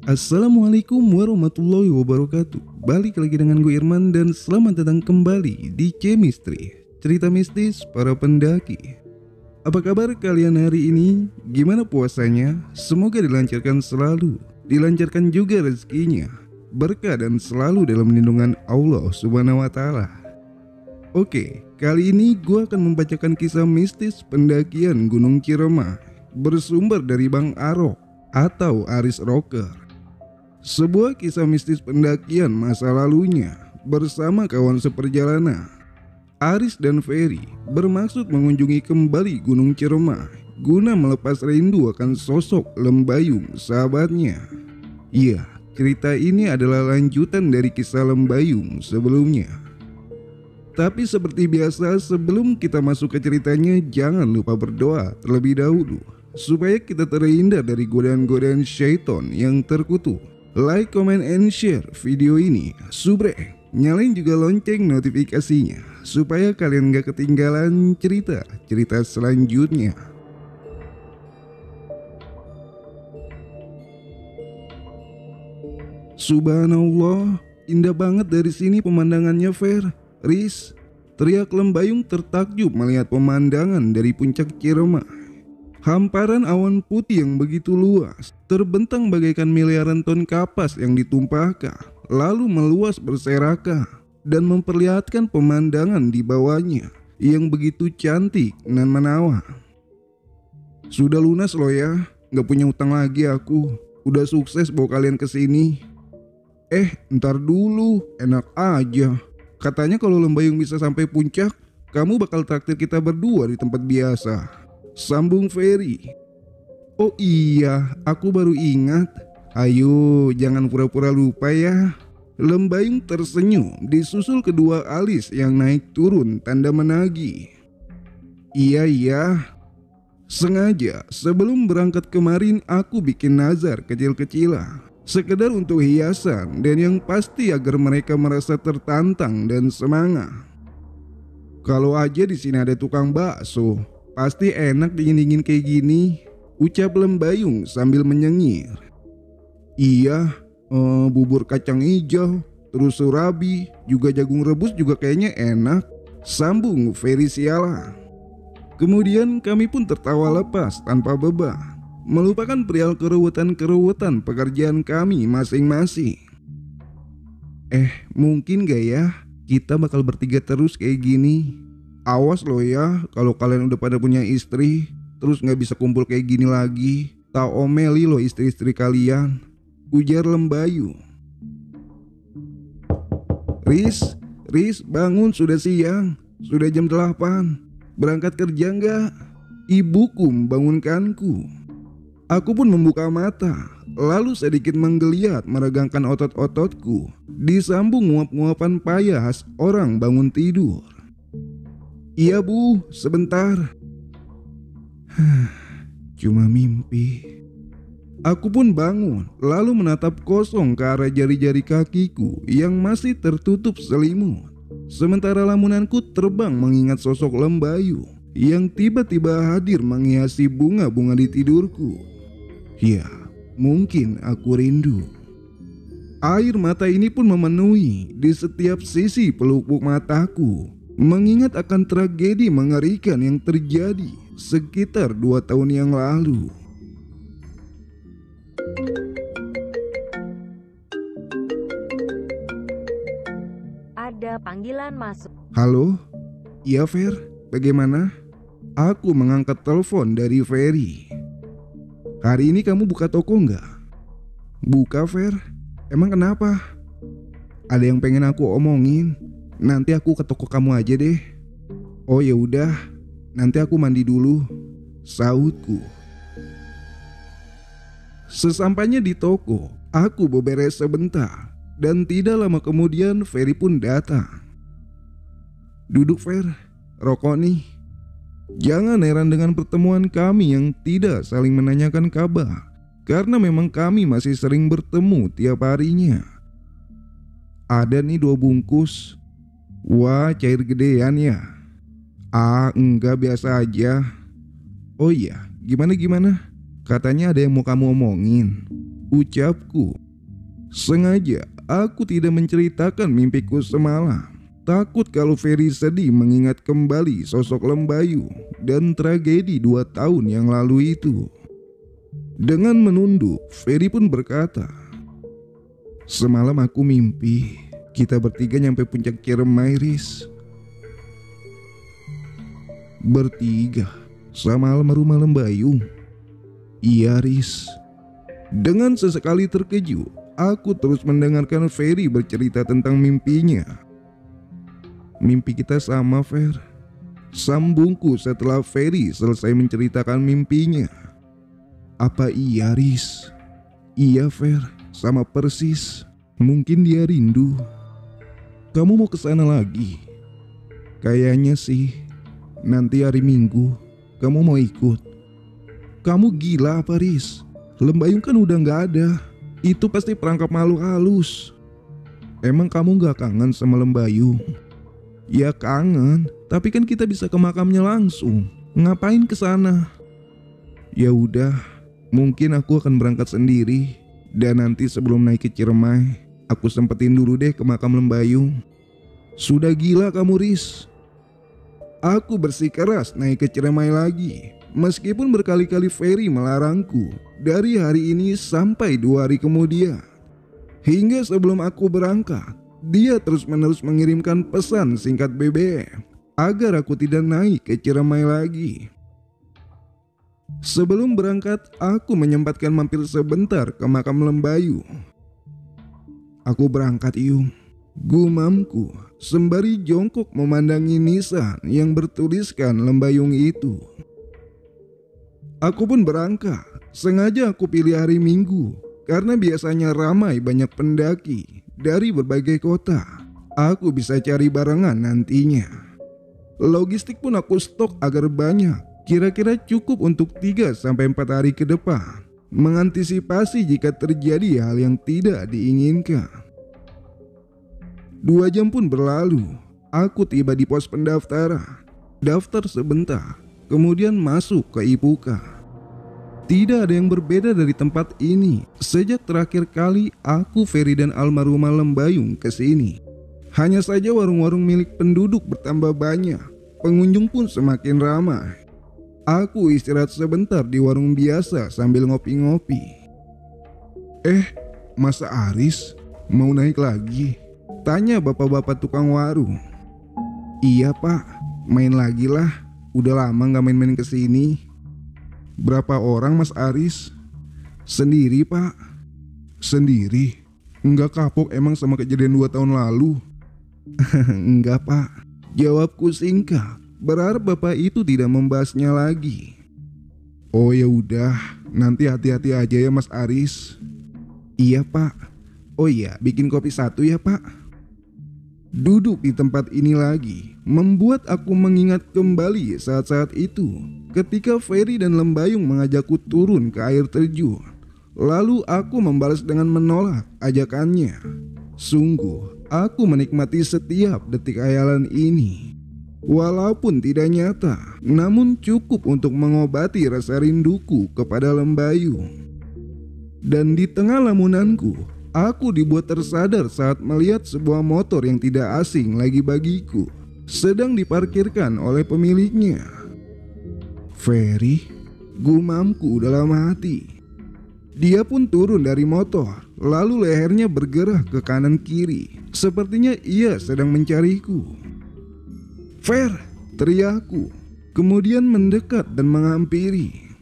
Assalamualaikum warahmatullahi wabarakatuh. Balik lagi dengan gue Irman dan selamat datang kembali di Chemistry, cerita mistis para pendaki. Apa kabar kalian hari ini? Gimana puasanya? Semoga dilancarkan selalu, dilancarkan juga rezekinya, berkah dan selalu dalam lindungan Allah Subhanahu wa Ta'ala. Oke, kali ini gue akan membacakan kisah mistis pendakian Gunung Ciremai bersumber dari Bang Arok atau Aris Rocker. Sebuah kisah mistis pendakian masa lalunya bersama kawan seperjalanan. Aris dan Ferry bermaksud mengunjungi kembali Gunung Ciremai guna melepas rindu akan sosok Lembayung sahabatnya. Iya, cerita ini adalah lanjutan dari kisah Lembayung sebelumnya. Tapi seperti biasa, sebelum kita masuk ke ceritanya, jangan lupa berdoa terlebih dahulu supaya kita terhindar dari godaan-godaan syaitan yang terkutuk. Like, comment, and share video ini. Subrek, nyalain juga lonceng notifikasinya supaya kalian gak ketinggalan cerita-cerita selanjutnya. Subhanallah, indah banget dari sini pemandangannya, Fer. Riz, teriak Lembayung tertakjub melihat pemandangan dari puncak Ciremai. Hamparan awan putih yang begitu luas terbentang bagaikan miliaran ton kapas yang ditumpahkan, lalu meluas berserakan dan memperlihatkan pemandangan di bawahnya yang begitu cantik dan menawan. Sudah lunas loh ya, gak punya utang lagi aku. Udah sukses bawa kalian ke sini. Ntar dulu, enak aja. Katanya kalau Lembayung bisa sampai puncak, kamu bakal traktir kita berdua di tempat biasa, sambung Ferry. Oh iya, aku baru ingat. Ayo, jangan pura-pura lupa ya. Lembayung tersenyum disusul kedua alis yang naik turun tanda menagih. Iya. Sengaja sebelum berangkat kemarin aku bikin nazar kecil-kecilan, sekedar untuk hiasan dan yang pasti agar mereka merasa tertantang dan semangat. Kalau aja di sini ada tukang bakso, pasti enak dingin-dingin kayak gini, ucap Lembayung sambil menyengir. Iya, bubur kacang hijau, terus surabi, juga jagung rebus juga kayaknya enak, sambung Ferry sialan. Kemudian kami pun tertawa lepas tanpa beban, melupakan perihal keruwetan-keruwetan pekerjaan kami masing-masing. Mungkin gak ya kita bakal bertiga terus kayak gini? Awas loh ya, kalau kalian udah pada punya istri, terus gak bisa kumpul kayak gini lagi. Tak omeli loh istri-istri kalian, ujar Lembayung. Riz, bangun, sudah siang, sudah jam 8. Berangkat kerja gak? Ibuku membangunkanku. Aku pun membuka mata, lalu sedikit menggeliat meregangkan otot-ototku, disambung nguap-nguapan payah khas orang bangun tidur. Iya bu, sebentar. Cuma mimpi. Aku pun bangun, lalu menatap kosong ke arah jari-jari kakiku yang masih tertutup selimut. Sementara lamunanku terbang mengingat sosok Lembayung yang tiba-tiba hadir menghiasi bunga-bunga di tidurku. Ya, mungkin aku rindu. Air mata ini pun memenuhi di setiap sisi pelupuk mataku, mengingat akan tragedi mengerikan yang terjadi sekitar 2 tahun yang lalu. Ada panggilan masuk. Halo? Iya Fer, bagaimana? Aku mengangkat telepon dari Ferry. Hari ini kamu buka toko nggak? Buka Fer, emang kenapa? Ada yang pengen aku omongin. Nanti aku ke toko kamu aja deh. Oh ya udah, nanti aku mandi dulu, sahutku. Sesampainya di toko, aku beberes sebentar dan tidak lama kemudian Ferry pun datang. Duduk Fer, rokok nih. Jangan heran dengan pertemuan kami yang tidak saling menanyakan kabar, karena memang kami masih sering bertemu tiap harinya. Ada nih 2 bungkus. Wah, cair gedean ya? Enggak, biasa aja. Oh iya, gimana? Katanya ada yang mau kamu omongin. ucapku. Sengaja aku tidak menceritakan mimpiku semalam. Takut kalau Ferry sedih mengingat kembali sosok Lembayu dan tragedi 2 tahun yang lalu itu. Dengan menunduk, Ferry pun berkata, "Semalam aku mimpi kita bertiga nyampe puncak Ciremai, Riz." "Bertiga? Sama almarhumah Lembayung?" "Iya, Riz." Dengan sesekali terkejut, aku terus mendengarkan Ferry bercerita tentang mimpinya. "Mimpi kita sama, Fer," sambungku setelah Ferry selesai menceritakan mimpinya. "Apa iya, Riz?" "Iya, Fer, sama persis. Mungkin dia rindu." "Kamu mau kesana lagi?" "Kayaknya sih. Nanti hari Minggu. Kamu mau ikut?" "Kamu gila apa, Riz? Lembayung kan udah gak ada. Itu pasti perangkap makhluk halus." "Emang kamu gak kangen sama Lembayung?" "Ya kangen, tapi kan kita bisa ke makamnya langsung. Ngapain kesana?" "Ya udah, mungkin aku akan berangkat sendiri. Dan nanti sebelum naik ke Ciremai, aku sempetin dulu deh ke makam Lembayung." "Sudah gila kamu, Riz." Aku bersikeras naik ke Ciremai lagi. Meskipun berkali-kali Ferry melarangku dari hari ini sampai 2 hari kemudian. Hingga sebelum aku berangkat, dia terus-menerus mengirimkan pesan singkat BBM agar aku tidak naik ke Ciremai lagi. Sebelum berangkat, aku menyempatkan mampir sebentar ke makam Lembayu. "Aku berangkat, Yung," gumamku sembari jongkok memandangi nisan yang bertuliskan Lembayung itu. Aku pun berangkat. Sengaja aku pilih hari Minggu karena biasanya ramai banyak pendaki dari berbagai kota. Aku bisa cari barengan nantinya. Logistik pun aku stok agar banyak, kira-kira cukup untuk 3-4 hari ke depan, mengantisipasi jika terjadi hal yang tidak diinginkan. 2 jam pun berlalu. Aku tiba di pos pendaftaran. Daftar sebentar, kemudian masuk ke Ipuka. Tidak ada yang berbeda dari tempat ini sejak terakhir kali aku, Ferry dan almarhumah Lembayung kesini. Hanya saja warung-warung milik penduduk bertambah banyak. Pengunjung pun semakin ramai. Aku istirahat sebentar di warung biasa sambil ngopi-ngopi. Mas Aris mau naik lagi?" tanya bapak-bapak tukang warung. "Iya, Pak, main lagi lah. Udah lama gak main-main kesini." "Berapa orang, Mas Aris?" "Sendiri, Pak." "Sendiri? Enggak kapok emang sama kejadian 2 tahun lalu?" "Enggak, Pak," jawabku singkat, berharap bapak itu tidak membahasnya lagi. "Oh ya udah, nanti hati-hati aja ya, Mas Aris." "Iya, Pak. Oh iya, bikin kopi 1 ya, Pak." Duduk di tempat ini lagi membuat aku mengingat kembali saat-saat itu ketika Ferry dan Lembayung mengajakku turun ke air terjun. Lalu aku membalas dengan menolak ajakannya. Sungguh, aku menikmati setiap detik hayalan ini. Walaupun tidak nyata, namun cukup untuk mengobati rasa rinduku kepada Lembayung. Dan di tengah lamunanku, aku dibuat tersadar saat melihat sebuah motor yang tidak asing lagi bagiku sedang diparkirkan oleh pemiliknya. "Ferry," gumamku dalam hati. Dia pun turun dari motor, lalu lehernya bergerak ke kanan kiri. Sepertinya ia sedang mencariku. "Fer!" teriakku, kemudian mendekat dan menghampiri.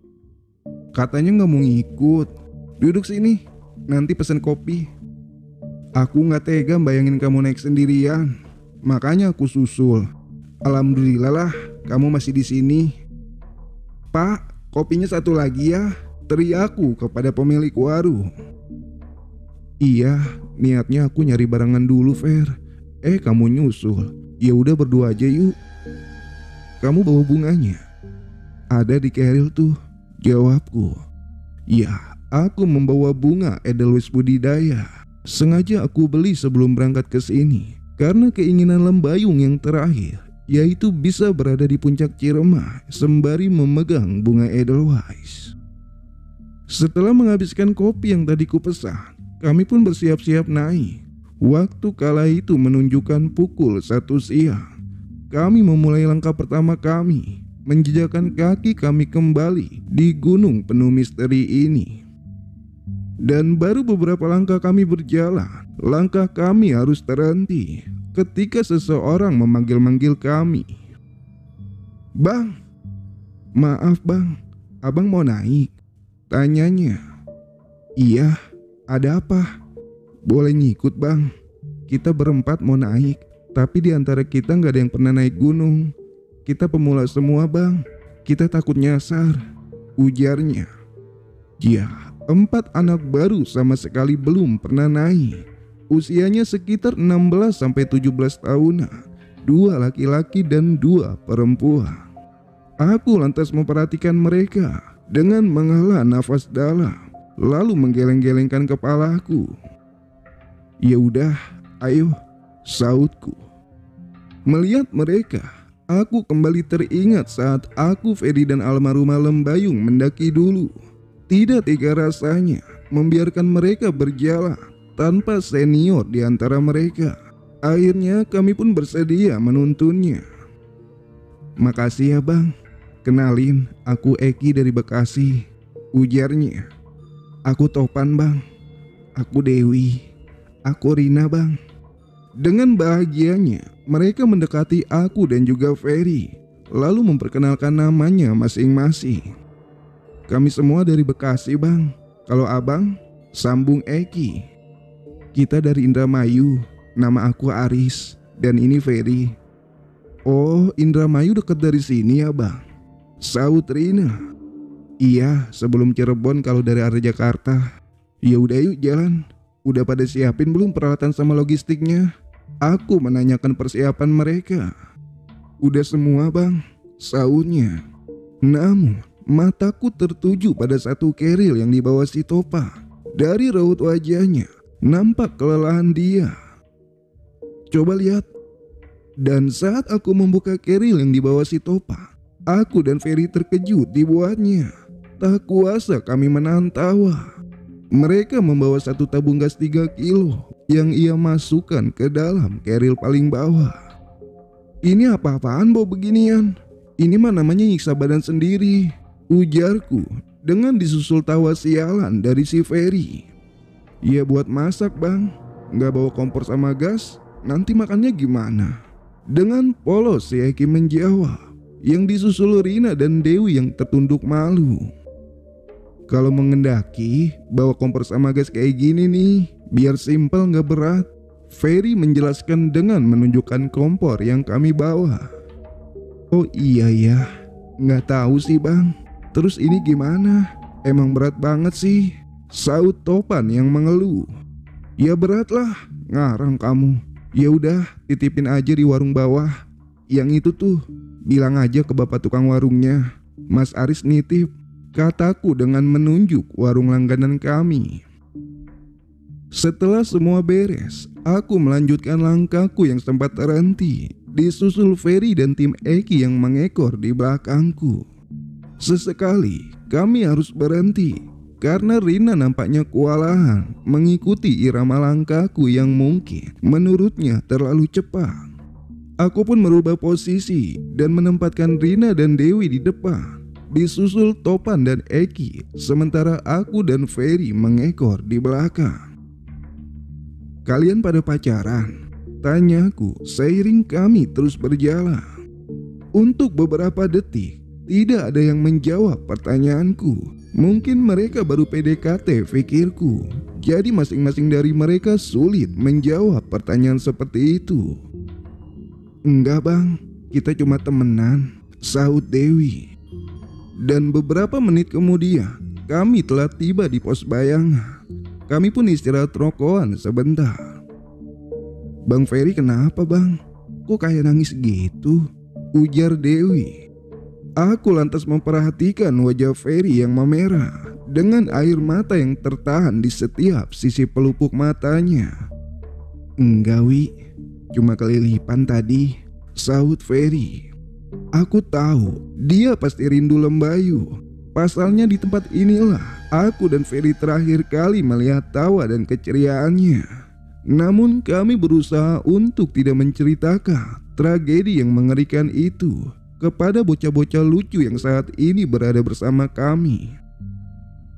"Katanya gak mau ngikut. Duduk sini, nanti pesen kopi." "Aku gak tega bayangin kamu naik sendirian, makanya aku susul. Alhamdulillah lah kamu masih di sini." "Pak, kopinya 1 lagi ya," teriakku kepada pemilik warung. "Iya, niatnya aku nyari barangan dulu, Fer. Kamu nyusul. Ya udah berdua aja yuk." "Kamu bawa bunganya?" "Ada di keril tuh," jawabku. Ya, aku membawa bunga Edelweiss budidaya. Sengaja aku beli sebelum berangkat ke sini karena keinginan Lembayung yang terakhir, yaitu bisa berada di puncak Ciremai sembari memegang bunga Edelweiss. Setelah menghabiskan kopi yang tadi kupesan, kami pun bersiap-siap naik. Waktu kala itu menunjukkan pukul 1 siang. Kami memulai langkah pertama kami, menjejakkan kaki kami kembali di gunung penuh misteri ini. Dan baru beberapa langkah kami berjalan, langkah kami harus terhenti ketika seseorang memanggil-manggil kami. "Bang, maaf bang, abang mau naik?" tanyanya. "Iya, ada apa? Boleh ngikut bang, kita berempat mau naik, tapi di antara kita gak ada yang pernah naik gunung. Kita pemula semua bang, kita takut nyasar," ujarnya. Ya, 4 anak baru sama sekali belum pernah naik. Usianya sekitar 16-17 tahunan, 2 laki-laki dan 2 perempuan. Aku lantas memperhatikan mereka dengan menghela nafas dalam, lalu menggeleng-gelengkan kepalaku. "Ya udah, ayo," sautku. Melihat mereka, aku kembali teringat saat aku, Ferry dan almarhumah Lembayung mendaki dulu. Tidak tega rasanya membiarkan mereka berjalan tanpa senior di antara mereka. Akhirnya kami pun bersedia menuntunnya. "Makasih ya bang. Kenalin, aku Eki dari Bekasi," ujarnya. "Aku Topan bang. Aku Dewi. Aku Rina bang." Dengan bahagianya, mereka mendekati aku dan juga Ferry, lalu memperkenalkan namanya masing-masing. "Kami semua dari Bekasi bang. Kalau abang, sambung Eki. Kita dari Indramayu. Nama aku Aris, dan ini Ferry." "Oh, Indramayu dekat dari sini ya bang?" saut Rina. "Iya, sebelum Cirebon kalau dari arah Jakarta." "Ya udah yuk jalan. Udah pada siapin belum peralatan sama logistiknya?" Aku menanyakan persiapan mereka. "Udah semua bang," sautnya. Namun mataku tertuju pada satu keril yang dibawa si Topa. Dari raut wajahnya nampak kelelahan dia. "Coba lihat." Dan saat aku membuka keril yang dibawa si Topa, aku dan Ferry terkejut dibuatnya. Tak kuasa kami menahan tawa. Mereka membawa satu tabung gas 3 kilo yang ia masukkan ke dalam keril paling bawah. "Ini apa-apaan bawa beginian? Ini mah namanya nyiksa badan sendiri," ujarku dengan disusul tawa sialan dari si Ferry. "Ya buat masak bang, gak bawa kompor sama gas, nanti makannya gimana?" Dengan polos si Eki menjawab, yang disusul Rina dan Dewi yang tertunduk malu. "Kalau mengendaki, bawa kompor sama gas kayak gini nih, biar simpel gak berat," Ferry menjelaskan dengan menunjukkan kompor yang kami bawa. "Oh iya ya, gak tahu sih bang. Terus ini gimana? Emang berat banget sih," saut Topan yang mengeluh. "Ya berat lah, ngarang kamu. Ya udah, titipin aja di warung bawah. Yang itu tuh, bilang aja ke bapak tukang warungnya, Mas Aris nitip," kataku dengan menunjuk warung langganan kami. Setelah semua beres, aku melanjutkan langkahku yang sempat terhenti, disusul Ferry dan tim Eki yang mengekor di belakangku. Sesekali kami harus berhenti karena Rina nampaknya kewalahan mengikuti irama langkahku yang mungkin menurutnya terlalu cepat. Aku pun merubah posisi dan menempatkan Rina dan Dewi di depan, disusul Topan dan Eki, sementara aku dan Ferry mengekor di belakang. "Kalian pada pacaran?" tanyaku seiring kami terus berjalan. Untuk beberapa detik tidak ada yang menjawab pertanyaanku. Mungkin mereka baru PDKT, pikirku. Jadi masing-masing dari mereka sulit menjawab pertanyaan seperti itu. "Enggak bang, kita cuma temenan," saut Dewi. Dan beberapa menit kemudian kami telah tiba di pos bayangan. Kami pun istirahat rokokan sebentar. "Bang Ferry kenapa bang? Kok kayak nangis gitu?" ujar Dewi. Aku lantas memperhatikan wajah Ferry yang memerah dengan air mata yang tertahan di setiap sisi pelupuk matanya. "Enggak Wi, cuma kelilipan tadi," saut Ferry. Aku tahu dia pasti rindu Lembayu. Pasalnya di tempat inilah Aku dan Ferry terakhir kali melihat tawa dan keceriaannya. Namun kami berusaha untuk tidak menceritakan tragedi yang mengerikan itu kepada bocah-bocah lucu yang saat ini berada bersama kami.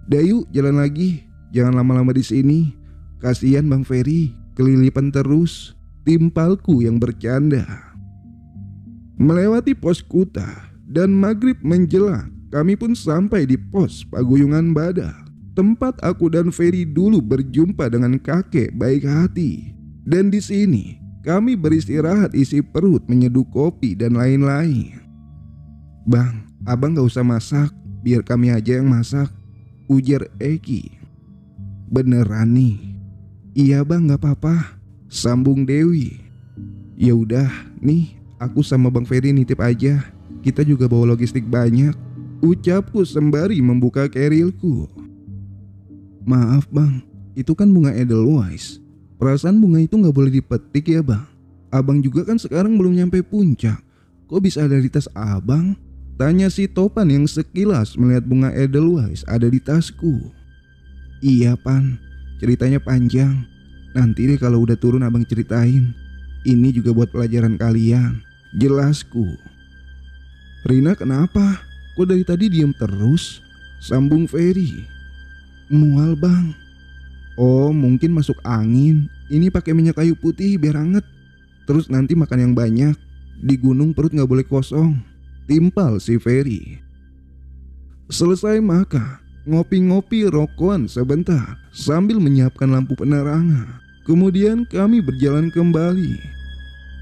Dayu, jalan lagi. Jangan lama-lama di sini. Kasihan Bang Ferry, kelilipan terus. Timpalku yang bercanda. Melewati pos Kuta dan maghrib menjelang, kami pun sampai di pos Paguyungan Badak, tempat aku dan Ferry dulu berjumpa dengan kakek baik hati. Dan di sini kami beristirahat isi perut, menyeduh kopi dan lain-lain. Bang, abang gak usah masak, biar kami aja yang masak, ujar Eki. Beneran nih? Iya bang, gak apa-apa, sambung Dewi. Ya udah, nih aku sama Bang Ferry nitip aja. Kita juga bawa logistik banyak, ucapku sembari membuka kerilku. Maaf bang, itu kan bunga Edelweiss. Perasaan bunga itu gak boleh dipetik ya bang. Abang juga kan sekarang belum nyampe puncak. Kok bisa ada di tas abang? Tanya si Topan yang sekilas melihat bunga Edelweiss ada di tasku. Iya Pan, ceritanya panjang. Nanti deh kalau udah turun abang ceritain. Ini juga buat pelajaran kalian, jelasku. Rina kenapa? Kok dari tadi diam terus? Sambung Ferry. Mual bang. Oh mungkin masuk angin. Ini pakai minyak kayu putih biar anget. Terus nanti makan yang banyak. Di gunung perut gak boleh kosong, timpal si Ferry. Selesai makan, ngopi-ngopi rokokan sebentar sambil menyiapkan lampu penerangan. Kemudian kami berjalan kembali.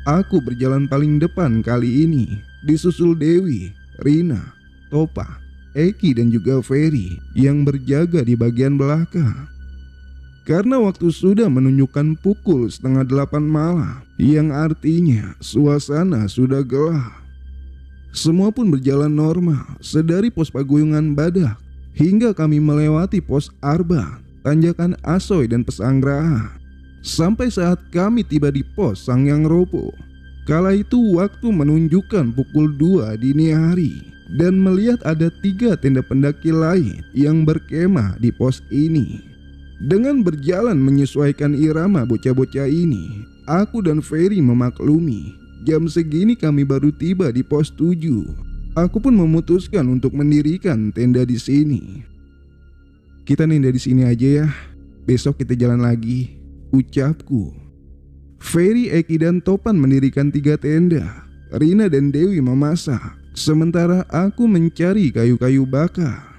Aku berjalan paling depan kali ini, disusul Dewi, Rina, Topa, Eki dan juga Ferry yang berjaga di bagian belakang. Karena waktu sudah menunjukkan pukul 7:30 malam, yang artinya suasana sudah gelap. Semua pun berjalan normal sedari pos Paguyungan Badak hingga kami melewati pos Arba, Tanjakan Asoy dan Pesanggerahan. Sampai saat kami tiba di pos Sangyang Ropo. Kala itu waktu menunjukkan pukul 2 dini hari dan melihat ada 3 tenda pendaki lain yang berkemah di pos ini. Dengan berjalan menyesuaikan irama bocah-bocah ini, aku dan Ferry memaklumi jam segini kami baru tiba di pos 7. Aku pun memutuskan untuk mendirikan tenda di sini. Kita nenda di sini aja ya. Besok kita jalan lagi, ucapku. Ferry, Eki dan Topan mendirikan 3 tenda. Rina dan Dewi memasak, sementara aku mencari kayu-kayu bakar.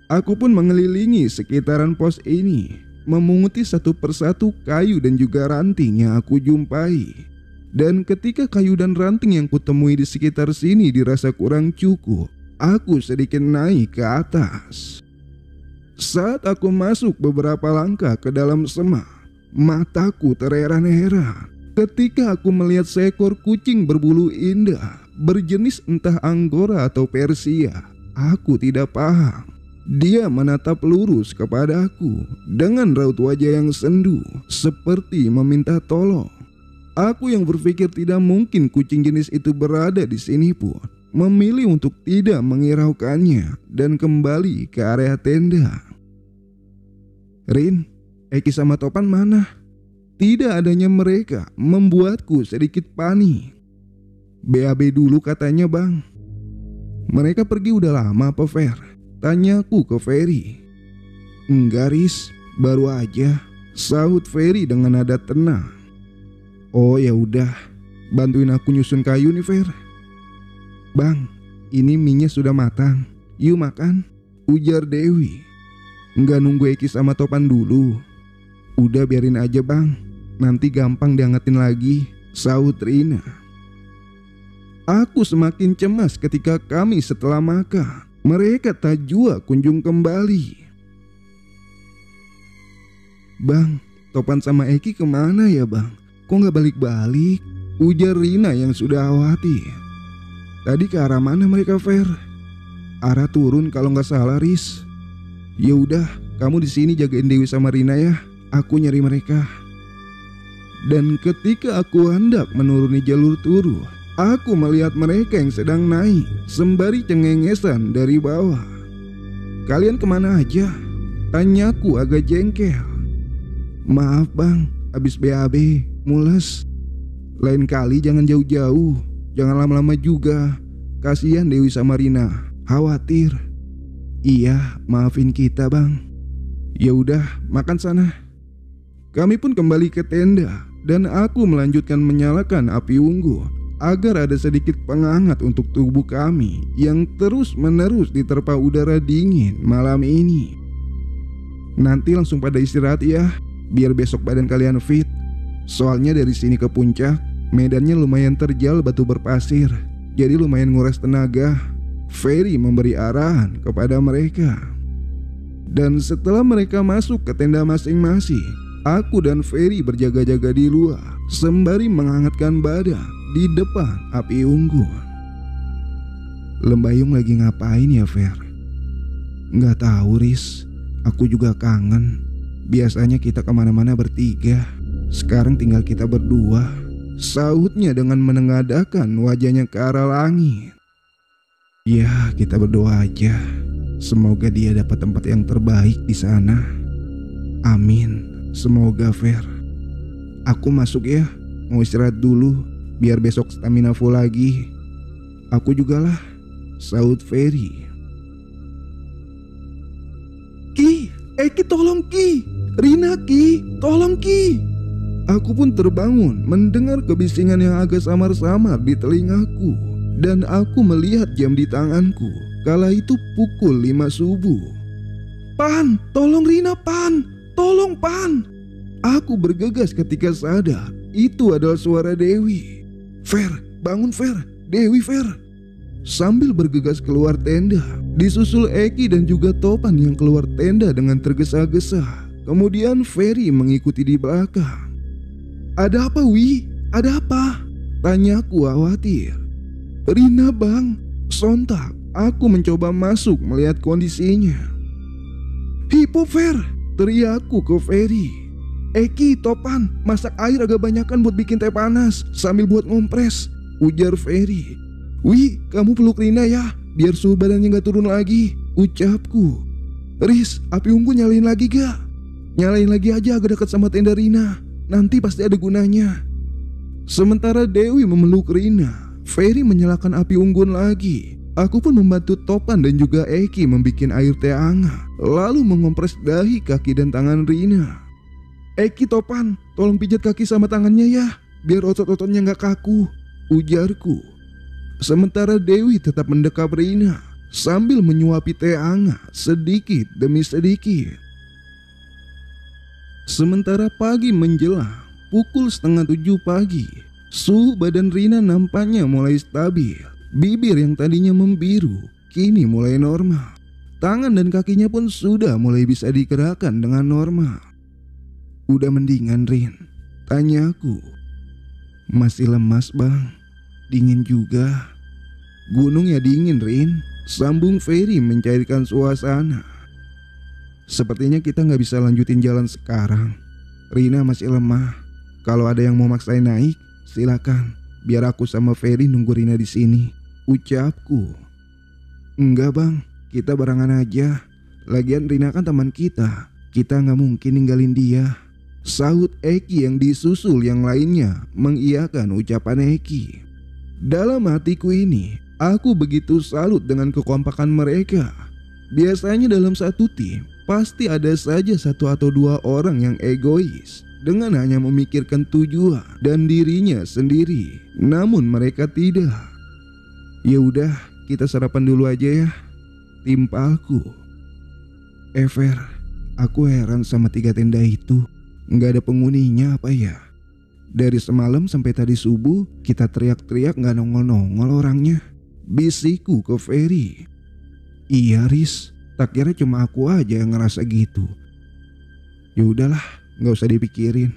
Aku pun mengelilingi sekitaran pos ini, memunguti satu persatu kayu dan juga ranting yang aku jumpai. Dan ketika kayu dan ranting yang kutemui di sekitar sini dirasa kurang cukup, aku sedikit naik ke atas. Saat aku masuk beberapa langkah ke dalam semak, mataku terheran-heran ketika aku melihat seekor kucing berbulu indah berjenis entah Anggora atau Persia. Aku tidak paham. Dia menatap lurus kepadaku dengan raut wajah yang sendu seperti meminta tolong. Aku yang berpikir tidak mungkin kucing jenis itu berada di sini pun memilih untuk tidak menghiraukannya dan kembali ke area tenda. Rin, Eki sama Topan mana? Tidak adanya mereka membuatku sedikit panik. BAB dulu katanya bang. Mereka pergi udah lama apa Fer? Tanyaku ke Ferry. Enggak Riz, baru aja, sahut Ferry dengan nada tenang. Oh ya udah, bantuin aku nyusun kayu nih Fer. Bang, ini minyak sudah matang, yuk makan, ujar Dewi. Enggak nunggu Eki sama Topan dulu. Udah biarin aja bang, nanti gampang diangetin lagi, sahut Rina. Aku semakin cemas ketika kami setelah makan, mereka tak jua kunjung kembali. Bang, Topan sama Eki kemana ya bang? Kok gak balik-balik? Ujar Rina yang sudah khawatir. Tadi ke arah mana mereka Fer? Arah turun kalau gak salah Riz. Ya udah, kamu di sini jagain Dewi sama Rina ya. Aku nyari mereka. Dan ketika aku hendak menuruni jalur turun, aku melihat mereka yang sedang naik sembari cengengesan dari bawah. Kalian kemana aja? Tanyaku agak jengkel. Maaf bang, abis BAB, mules. Lain kali jangan jauh-jauh, jangan lama-lama juga. Kasihan Dewi sama Rina, khawatir. Iya, maafin kita bang. Ya udah, makan sana. Kami pun kembali ke tenda dan aku melanjutkan menyalakan api unggun agar ada sedikit penghangat untuk tubuh kami yang terus-menerus diterpa udara dingin malam ini. Nanti langsung pada istirahat ya, biar besok badan kalian fit. Soalnya dari sini ke puncak, medannya lumayan terjal batu berpasir, jadi lumayan nguras tenaga. Ferry memberi arahan kepada mereka. Dan setelah mereka masuk ke tenda masing-masing, aku dan Ferry berjaga-jaga di luar sembari menghangatkan badan di depan api unggun. Lembayung lagi ngapain ya Fer? Nggak tahu Riz, aku juga kangen. Biasanya kita kemana-mana bertiga, sekarang tinggal kita berdua, sahutnya dengan menengadahkan wajahnya ke arah langit. Ya kita berdoa aja, semoga dia dapat tempat yang terbaik di sana. Amin, semoga Fer. Aku masuk ya, mau istirahat dulu biar besok stamina full lagi. Aku juga lah, sahut Ferry. Ki, Eki tolong Ki, Rina Ki, tolong Ki. Aku pun terbangun mendengar kebisingan yang agak samar-samar di telingaku. Dan aku melihat jam di tanganku, kala itu pukul 5 subuh. Pan, tolong Rina Pan, tolong Pan. Aku bergegas ketika sadar itu adalah suara Dewi. Fer, bangun Fer, Dewi Fer. Sambil bergegas keluar tenda, disusul Eki dan juga Topan yang keluar tenda dengan tergesa-gesa. Kemudian Ferry mengikuti di belakang. Ada apa Wi? Ada apa? Tanyaku khawatir. Rina bang, sontak aku mencoba masuk melihat kondisinya. Hipo Fer, teriakku ke Ferry. Eki, Topan, masak air agak banyakan buat bikin teh panas sambil buat ngompres, ujar Ferry. Wi, kamu peluk Rina ya, biar suhu badannya gak turun lagi, ucapku. Riz, api unggun nyalain lagi gak? Nyalain lagi aja agak dekat sama tenda Rina, nanti pasti ada gunanya. Sementara Dewi memeluk Rina, Ferry menyalakan api unggun lagi. Aku pun membantu Topan dan juga Eki membikin air teh hangat, lalu mengompres dahi, kaki dan tangan Rina. Eki, Topan, tolong pijat kaki sama tangannya ya, biar otot-ototnya gak kaku, ujarku. Sementara Dewi tetap mendekap Rina sambil menyuapi teh hangat sedikit demi sedikit. Sementara pagi menjelang pukul 6:30 pagi, suhu badan Rina nampaknya mulai stabil. Bibir yang tadinya membiru kini mulai normal. Tangan dan kakinya pun sudah mulai bisa digerakkan dengan normal. Udah mendingan Rin? Tanyaku. Masih lemas bang, dingin juga. Gunung ya dingin Rin, sambung Ferry mencairkan suasana. Sepertinya kita gak bisa lanjutin jalan sekarang. Rina masih lemah. Kalau ada yang mau maksain naik, silakan. Biar aku sama Ferry nunggu Rina di sini, ucapku. Enggak bang, kita barengan aja. Lagian Rina kan teman kita nggak mungkin ninggalin dia, sahut Eki yang disusul yang lainnya mengiyakan ucapan Eki. Dalam hatiku ini, aku begitu salut dengan kekompakan mereka. Biasanya dalam satu tim pasti ada saja satu atau dua orang yang egois dengan hanya memikirkan tujuan dan dirinya sendiri. Namun mereka tidak. Ya udah, kita sarapan dulu aja ya, timpalku. Fer, aku heran sama 3 tenda itu. Nggak ada penghuninya apa ya? Dari semalam sampai tadi subuh kita teriak-teriak nggak nongol-nongol orangnya, bisikku ke Ferry. Iya Riz, tak kira cuma aku aja yang ngerasa gitu. Ya udahlah, nggak usah dipikirin.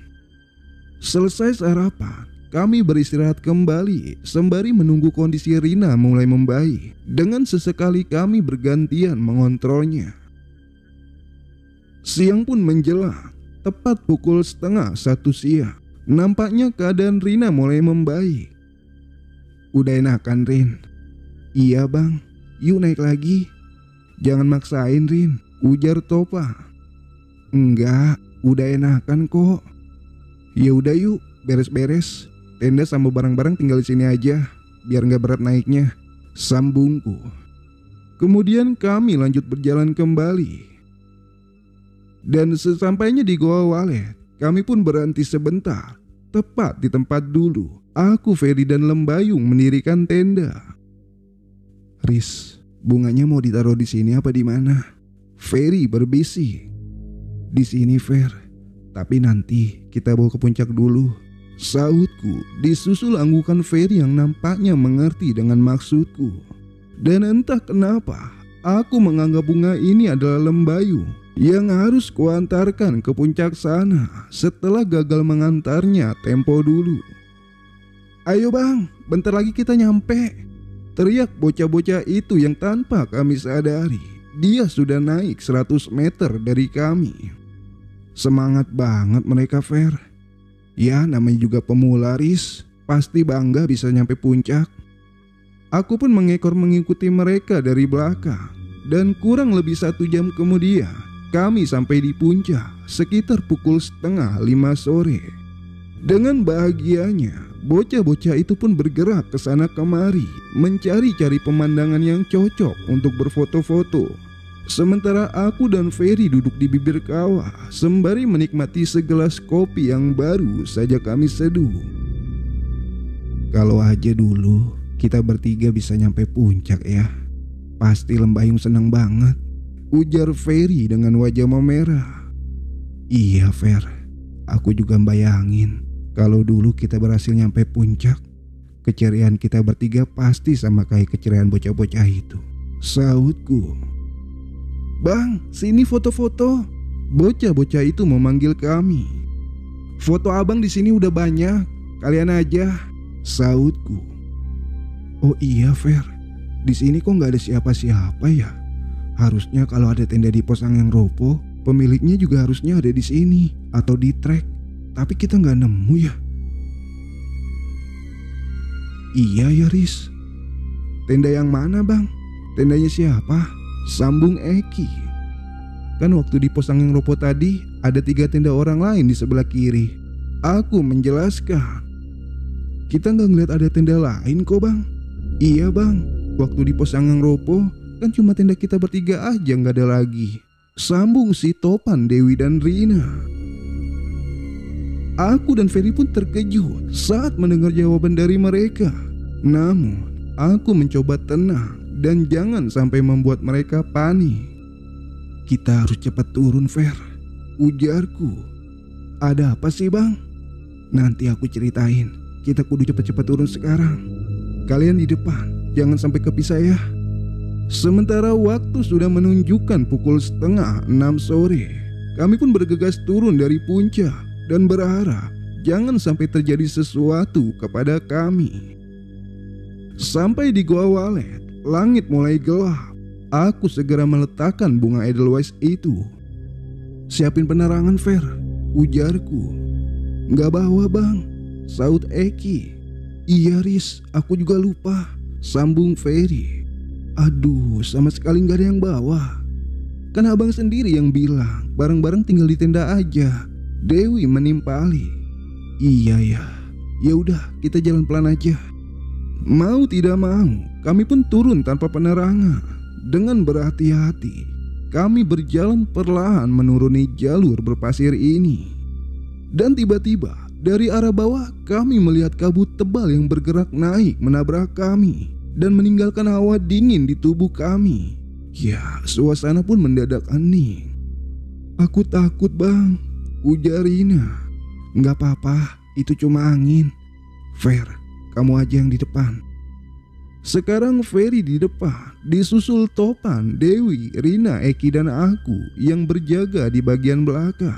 Selesai sarapan, kami beristirahat kembali sembari menunggu kondisi Rina mulai membaik. Dengan sesekali kami bergantian mengontrolnya. Siang pun menjelang, tepat pukul 12:30 siang. Nampaknya keadaan Rina mulai membaik. Udah enakan Rin? Iya bang, yuk naik lagi. Jangan maksain Rin, ujar Topa. Enggak, udah enakan kok. Ya udah yuk, beres-beres. Tenda sama barang-barang tinggal di sini aja, biar nggak berat naiknya, sambungku. Kemudian kami lanjut berjalan kembali. Dan sesampainya di Goa Walet, kami pun berhenti sebentar. Tepat di tempat dulu aku, Ferry dan Lembayung mendirikan tenda. Riz, bunganya mau ditaruh di sini apa di mana? Ferry berbisik. Di sini, Fer. Tapi nanti kita bawa ke puncak dulu, sahutku disusul anggukan Ferry yang nampaknya mengerti dengan maksudku. Dan entah kenapa aku menganggap bunga ini adalah Lembayung yang harus kuantarkan ke puncak sana setelah gagal mengantarnya tempo dulu. Ayo bang, bentar lagi kita nyampe, teriak bocah-bocah itu yang tanpa kami sadari dia sudah naik 100 meter dari kami. Semangat banget mereka, Fer. Ya namanya juga pemula, Riz, pasti bangga bisa nyampe puncak. Aku pun mengekor mengikuti mereka dari belakang. Dan kurang lebih 1 jam kemudian kami sampai di puncak sekitar pukul 4:30 sore. Dengan bahagianya, bocah-bocah itu pun bergerak ke sana kemari mencari-cari pemandangan yang cocok untuk berfoto-foto. Sementara aku dan Ferry duduk di bibir kawah sembari menikmati segelas kopi yang baru saja kami seduh. Kalau aja dulu kita bertiga bisa nyampe puncak ya, pasti Lembayung senang banget, ujar Ferry dengan wajah memerah. Iya Fer, aku juga bayangin kalau dulu kita berhasil nyampe puncak, keceriaan kita bertiga pasti sama kayak keceriaan bocah-bocah itu, sahutku. Bang, sini foto-foto. Bocah-bocah itu memanggil kami. Foto abang di sini udah banyak, kalian aja, sahutku. Oh iya Fer, di sini kok nggak ada siapa-siapa ya? Harusnya kalau ada tenda di pos Angeng Ropo, pemiliknya juga harusnya ada di sini atau di trek. Tapi kita nggak nemu ya. Iya ya Riz. Tenda yang mana bang? Tendanya siapa? Sambung Eki. Kan waktu di pos Angeng Ropo tadi ada 3 tenda orang lain di sebelah kiri. Aku menjelaskan. Kita nggak ngeliat ada tenda lain kok bang. Iya bang, waktu di pos Angeng Ropo kan cuma tenda kita bertiga aja, nggak ada lagi, sambung si Topan, Dewi dan Rina. Aku dan Ferry pun terkejut saat mendengar jawaban dari mereka. Namun aku mencoba tenang dan jangan sampai membuat mereka panik. Kita harus cepat turun Fer, ujarku. Ada apa sih bang? Nanti aku ceritain. Kita kudu cepat-cepat turun sekarang. Kalian di depan, jangan sampai kepisah ya. Sementara waktu sudah menunjukkan pukul 5:30 sore, kami pun bergegas turun dari puncak dan berharap jangan sampai terjadi sesuatu kepada kami. Sampai di Goa Walet, langit mulai gelap. Aku segera meletakkan bunga Edelweiss itu. Siapin penerangan Fer, ujarku. Nggak bawa bang, sahut Eki. Iya Riz, aku juga lupa, sambung Ferry. Aduh, sama sekali nggak ada yang bawa. Kan abang sendiri yang bilang barang-barang tinggal di tenda aja, Dewi menimpali. Iya ya, ya udah kita jalan pelan aja. Mau tidak mau, kami pun turun tanpa penerangan. Dengan berhati-hati, kami berjalan perlahan menuruni jalur berpasir ini. Dan tiba-tiba dari arah bawah kami melihat kabut tebal yang bergerak naik menabrak kami dan meninggalkan hawa dingin di tubuh kami. Ya, suasana pun mendadak hening. Aku takut bang, ujar Rina. Nggak apa-apa, itu cuma angin. Fer, kamu aja yang di depan. Sekarang Ferry di depan, disusul Topan, Dewi, Rina, Eki dan aku yang berjaga di bagian belakang.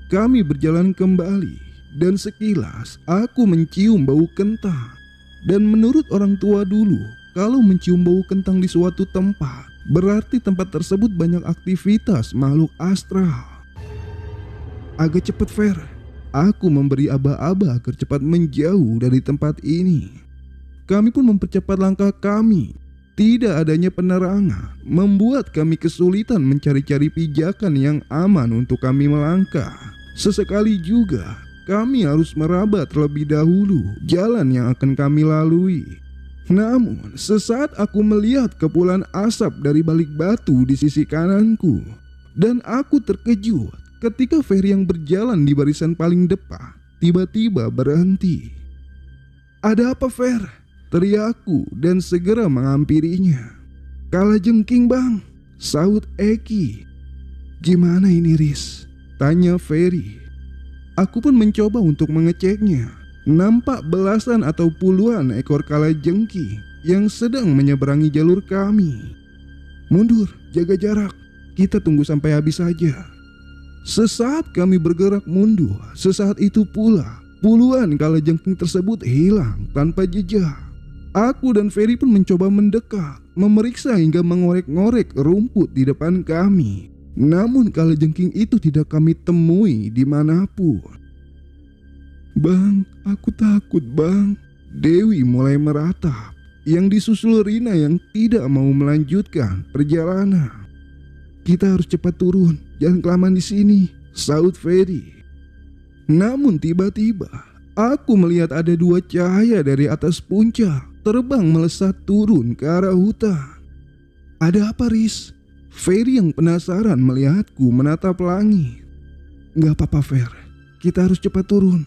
Kami berjalan kembali dan sekilas aku mencium bau kentang. Dan menurut orang tua dulu, kalau mencium bau kentang di suatu tempat, berarti tempat tersebut banyak aktivitas makhluk astral. Agak cepat Fer, aku memberi aba-aba agar cepat menjauh dari tempat ini. Kami pun mempercepat langkah kami. Tidak adanya penerangan membuat kami kesulitan mencari-cari pijakan yang aman untuk kami melangkah. Sesekali juga kami harus meraba terlebih dahulu jalan yang akan kami lalui. Namun sesaat aku melihat kepulan asap dari balik batu di sisi kananku, dan aku terkejut ketika Ferry yang berjalan di barisan paling depan tiba-tiba berhenti. "Ada apa, Fer?" teriakku dan segera menghampirinya. "Kalajengking, Bang," sahut Eki. "Gimana ini, Riz?" tanya Ferry. Aku pun mencoba untuk mengeceknya. Nampak belasan atau puluhan ekor kalajengking yang sedang menyeberangi jalur kami. "Mundur, jaga jarak. Kita tunggu sampai habis saja." Sesaat kami bergerak mundur, sesaat itu pula puluhan kalajengking tersebut hilang tanpa jejak. Aku dan Ferry pun mencoba mendekat, memeriksa hingga mengorek-ngorek rumput di depan kami. Namun kalajengking itu tidak kami temui dimanapun. "Bang, aku takut, Bang." Dewi mulai meratap, yang disusul Rina yang tidak mau melanjutkan perjalanan. "Kita harus cepat turun, jangan kelamaan di sini," sahut Ferry. Namun tiba-tiba aku melihat ada dua cahaya dari atas puncak terbang melesat turun ke arah hutan. "Ada apa, Riz?" Ferry yang penasaran melihatku menatap langit. "Gak apa-apa, Fer, kita harus cepat turun."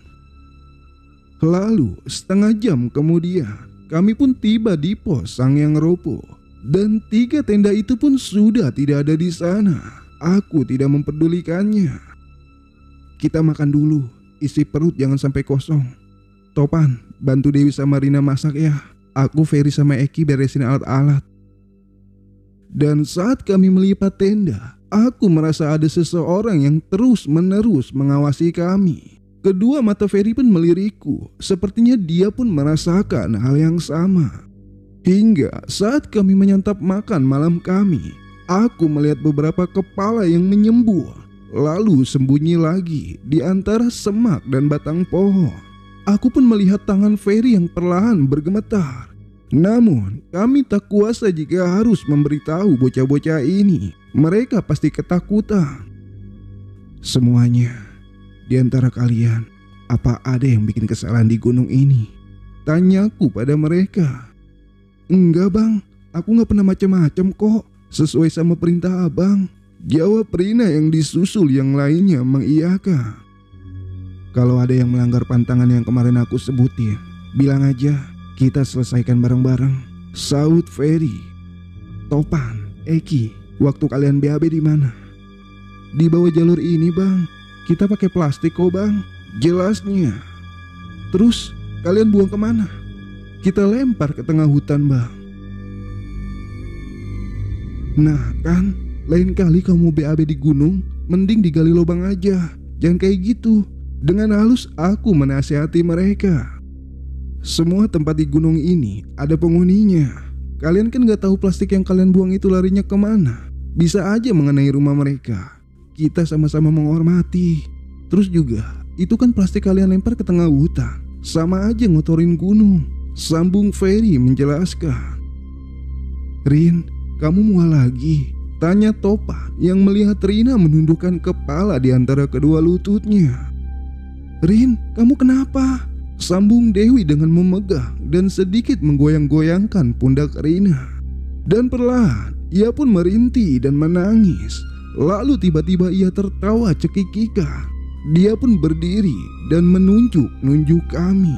Lalu setengah jam kemudian kami pun tiba di pos Sangyang Ropo, dan 3 tenda itu pun sudah tidak ada di sana. Aku tidak mempedulikannya. "Kita makan dulu, isi perut jangan sampai kosong. Topan, bantu Dewi sama Rina masak ya. Aku, Ferry sama Eki beresin alat-alat." Dan saat kami melipat tenda, aku merasa ada seseorang yang terus-menerus mengawasi kami. Kedua mata Ferry pun melirikku, sepertinya dia pun merasakan hal yang sama. Hingga saat kami menyantap makan malam kami, aku melihat beberapa kepala yang menyembur, lalu sembunyi lagi di antara semak dan batang pohon. Aku pun melihat tangan Ferry yang perlahan bergemetar. Namun kami tak kuasa jika harus memberitahu bocah-bocah ini. Mereka pasti ketakutan. "Semuanya di antara kalian, apa ada yang bikin kesalahan di gunung ini?" tanyaku pada mereka. "Enggak, Bang, aku gak pernah macam-macam kok. Sesuai sama perintah Abang," jawab Rina yang disusul yang lainnya mengiyakan. "Kalau ada yang melanggar pantangan yang kemarin aku sebutin, bilang aja, kita selesaikan bareng-bareng," sahut Ferry. "Topan, Eki, waktu kalian BAB di mana?" "Di bawah jalur ini, Bang. Kita pakai plastik kok, Bang," jelasnya. "Terus kalian buang kemana?" "Kita lempar ke tengah hutan, Bang." "Nah kan, lain kali kamu BAB di gunung, mending digali lubang aja. Jangan kayak gitu." Dengan halus aku menasihati mereka. "Semua tempat di gunung ini ada penghuninya. Kalian kan gak tahu plastik yang kalian buang itu larinya kemana. Bisa aja mengenai rumah mereka. Kita sama-sama menghormati. Terus juga, itu kan plastik kalian lempar ke tengah hutan. Sama aja ngotorin gunung," sambung Ferry menjelaskan. "Rin, kamu mual lagi?" tanya Topan yang melihat Rina menundukkan kepala di antara kedua lututnya. "Rin, kamu kenapa?" sambung Dewi dengan memegang dan sedikit menggoyang-goyangkan pundak Rina. Dan perlahan ia pun merintih dan menangis. Lalu tiba-tiba ia tertawa cekikikan. Dia pun berdiri dan menunjuk-nunjuk kami.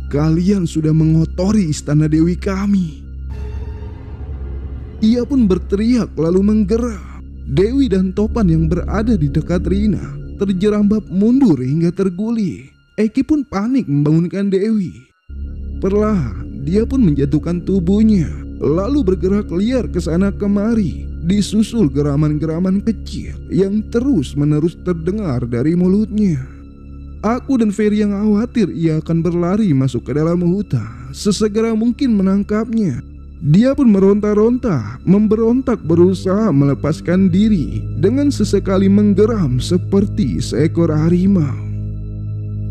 "Kalian sudah mengotori istana Dewi kami." Ia pun berteriak lalu menggerak. Dewi dan Topan yang berada di dekat Rina terjerambab mundur hingga terguling. Eki pun panik membangunkan Dewi. Perlahan dia pun menjatuhkan tubuhnya, lalu bergerak liar ke sana kemari, disusul geraman-geraman kecil yang terus-menerus terdengar dari mulutnya. Aku dan Ferry yang khawatir ia akan berlari masuk ke dalam hutan, sesegera mungkin menangkapnya. Dia pun meronta-ronta, memberontak berusaha melepaskan diri dengan sesekali menggeram seperti seekor harimau.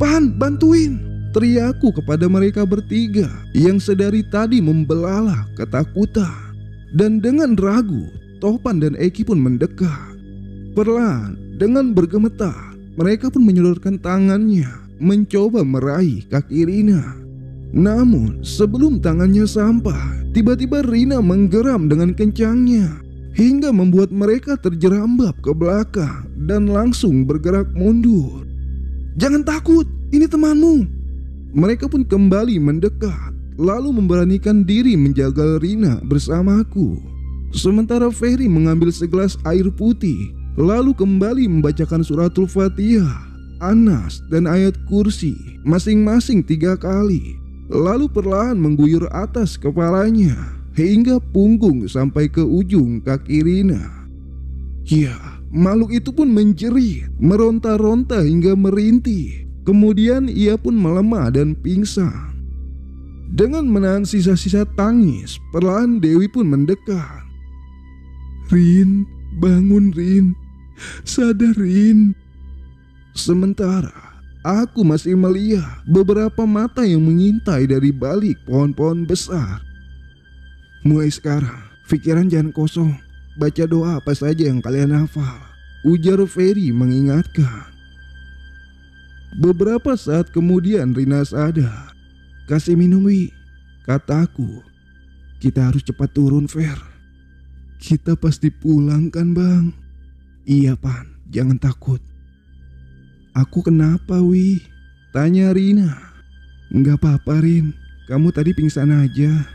"Pan, bantuin!" Teriakku kepada mereka bertiga yang sedari tadi membelalak ketakutan. Dan dengan ragu, Topan dan Eki pun mendekat. Perlahan, dengan bergemetar, mereka pun menyodorkan tangannya mencoba meraih kaki Rina. Namun sebelum tangannya sampai, tiba-tiba Rina menggeram dengan kencangnya hingga membuat mereka terjerambab ke belakang dan langsung bergerak mundur. "Jangan takut, ini temanmu." Mereka pun kembali mendekat, lalu memberanikan diri menjaga Rina bersamaku. Sementara Ferry mengambil segelas air putih, lalu kembali membacakan suratul Fatihah, Anas, dan ayat kursi masing-masing 3 kali. Lalu perlahan mengguyur atas kepalanya hingga punggung sampai ke ujung kaki Rina. Ya, makhluk itu pun menjerit, meronta-ronta hingga merintih. Kemudian ia pun melemah dan pingsan. Dengan menahan sisa-sisa tangis, perlahan Dewi pun mendekat. "Rin, bangun Rin, sadar Rin." Sementara aku masih melihat beberapa mata yang mengintai dari balik pohon-pohon besar. "Mulai sekarang, pikiran jangan kosong. Baca doa apa saja yang kalian hafal," ujar Ferry mengingatkan. Beberapa saat kemudian Rina sadar. "Kasih minum Wi," kataku. "Kita harus cepat turun Fer." "Kita pasti pulang kan Bang?" "Iya Pan, jangan takut." "Aku kenapa Wi?" tanya Rina. "Nggak apa-apa Rin, kamu tadi pingsan aja."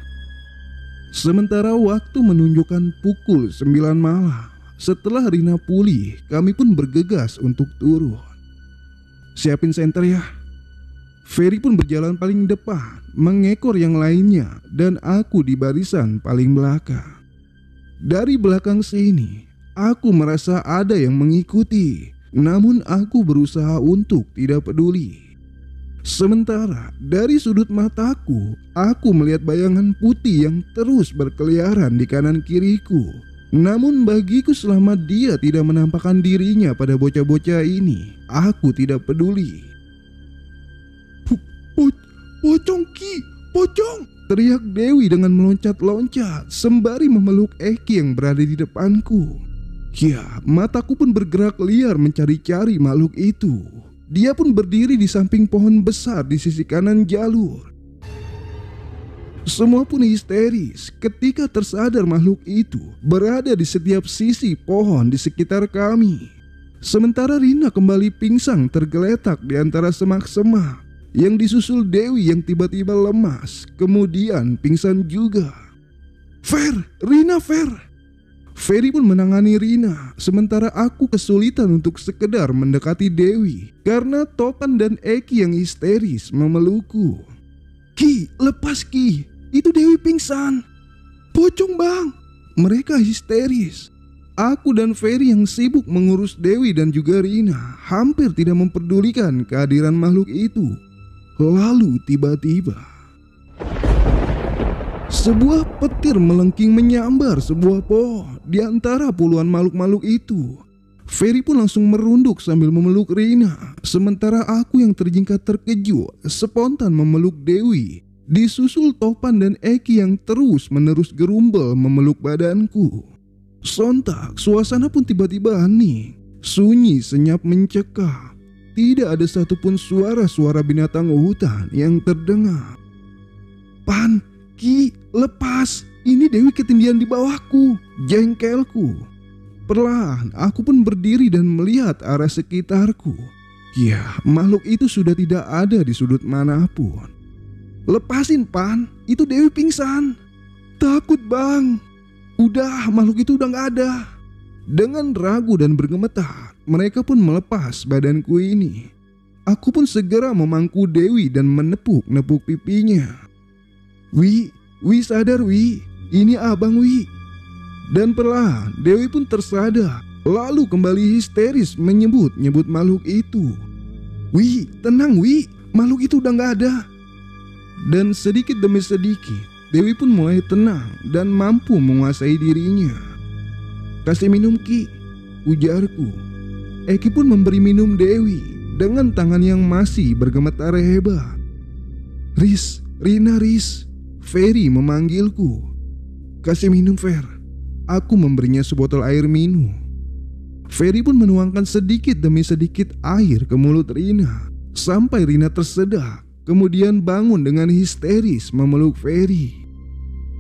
Sementara waktu menunjukkan pukul 9 malam. Setelah Rina pulih, kami pun bergegas untuk turun. "Siapin senter ya." Ferry pun berjalan paling depan, mengekor yang lainnya, dan aku di barisan paling belakang. Dari belakang sini, aku merasa ada yang mengikuti, namun aku berusaha untuk tidak peduli. Sementara dari sudut mataku, aku melihat bayangan putih yang terus berkeliaran di kanan kiriku. Namun bagiku selama dia tidak menampakkan dirinya pada bocah-bocah ini, aku tidak peduli. Pocong Ki, pocong!" teriak Dewi dengan meloncat-loncat sembari memeluk Eki yang berada di depanku. Ya, mataku pun bergerak liar mencari-cari makhluk itu. Dia pun berdiri di samping pohon besar di sisi kanan jalur. Semua pun histeris ketika tersadar makhluk itu berada di setiap sisi pohon di sekitar kami. Sementara Rina kembali pingsan tergeletak di antara semak-semak, yang disusul Dewi yang tiba-tiba lemas, kemudian pingsan juga. "Fer, Rina Fer!" Ferry pun menangani Rina, sementara aku kesulitan untuk sekedar mendekati Dewi karena Topan dan Eki yang histeris memelukku. "Ki, lepas Ki, itu Dewi pingsan." "Pocong Bang!" Mereka histeris. Aku dan Ferry yang sibuk mengurus Dewi dan juga Rina hampir tidak memperdulikan kehadiran makhluk itu. Lalu tiba-tiba sebuah petir melengking menyambar sebuah pohon di antara puluhan makhluk-makhluk itu. Ferry pun langsung merunduk sambil memeluk Rina, sementara aku yang terjingkat terkejut spontan memeluk Dewi, disusul Topan dan Eki yang terus-menerus gerumbel memeluk badanku. Sontak suasana pun tiba-tiba hening, sunyi senyap mencekam. Tidak ada satupun suara-suara binatang hutan yang terdengar. "Pan, Ki, lepas, ini Dewi ketindihan di bawahku," jengkelku. Perlahan aku pun berdiri dan melihat arah sekitarku. Ya, makhluk itu sudah tidak ada di sudut manapun. "Lepasin Pan, itu Dewi pingsan." "Takut Bang." "Udah, makhluk itu udah gak ada." Dengan ragu dan bergemetar, mereka pun melepas badanku ini. Aku pun segera memangku Dewi dan menepuk-nepuk pipinya. Wi sadar Wi, ini abang Wi." Dan perlahan Dewi pun tersadar, lalu kembali histeris menyebut-nyebut makhluk itu. "Wi, tenang Wi, makhluk itu udah gak ada." Dan sedikit demi sedikit Dewi pun mulai tenang dan mampu menguasai dirinya. "Kasih minum Ki," ujarku. Eki pun memberi minum Dewi dengan tangan yang masih bergemetar hebat. Riz, Rina, Riz. Ferry memanggilku. Kasih minum, Fer. Aku memberinya sebotol air minum. Ferry pun menuangkan sedikit demi sedikit air ke mulut Rina sampai Rina tersedak, kemudian bangun dengan histeris memeluk Ferry.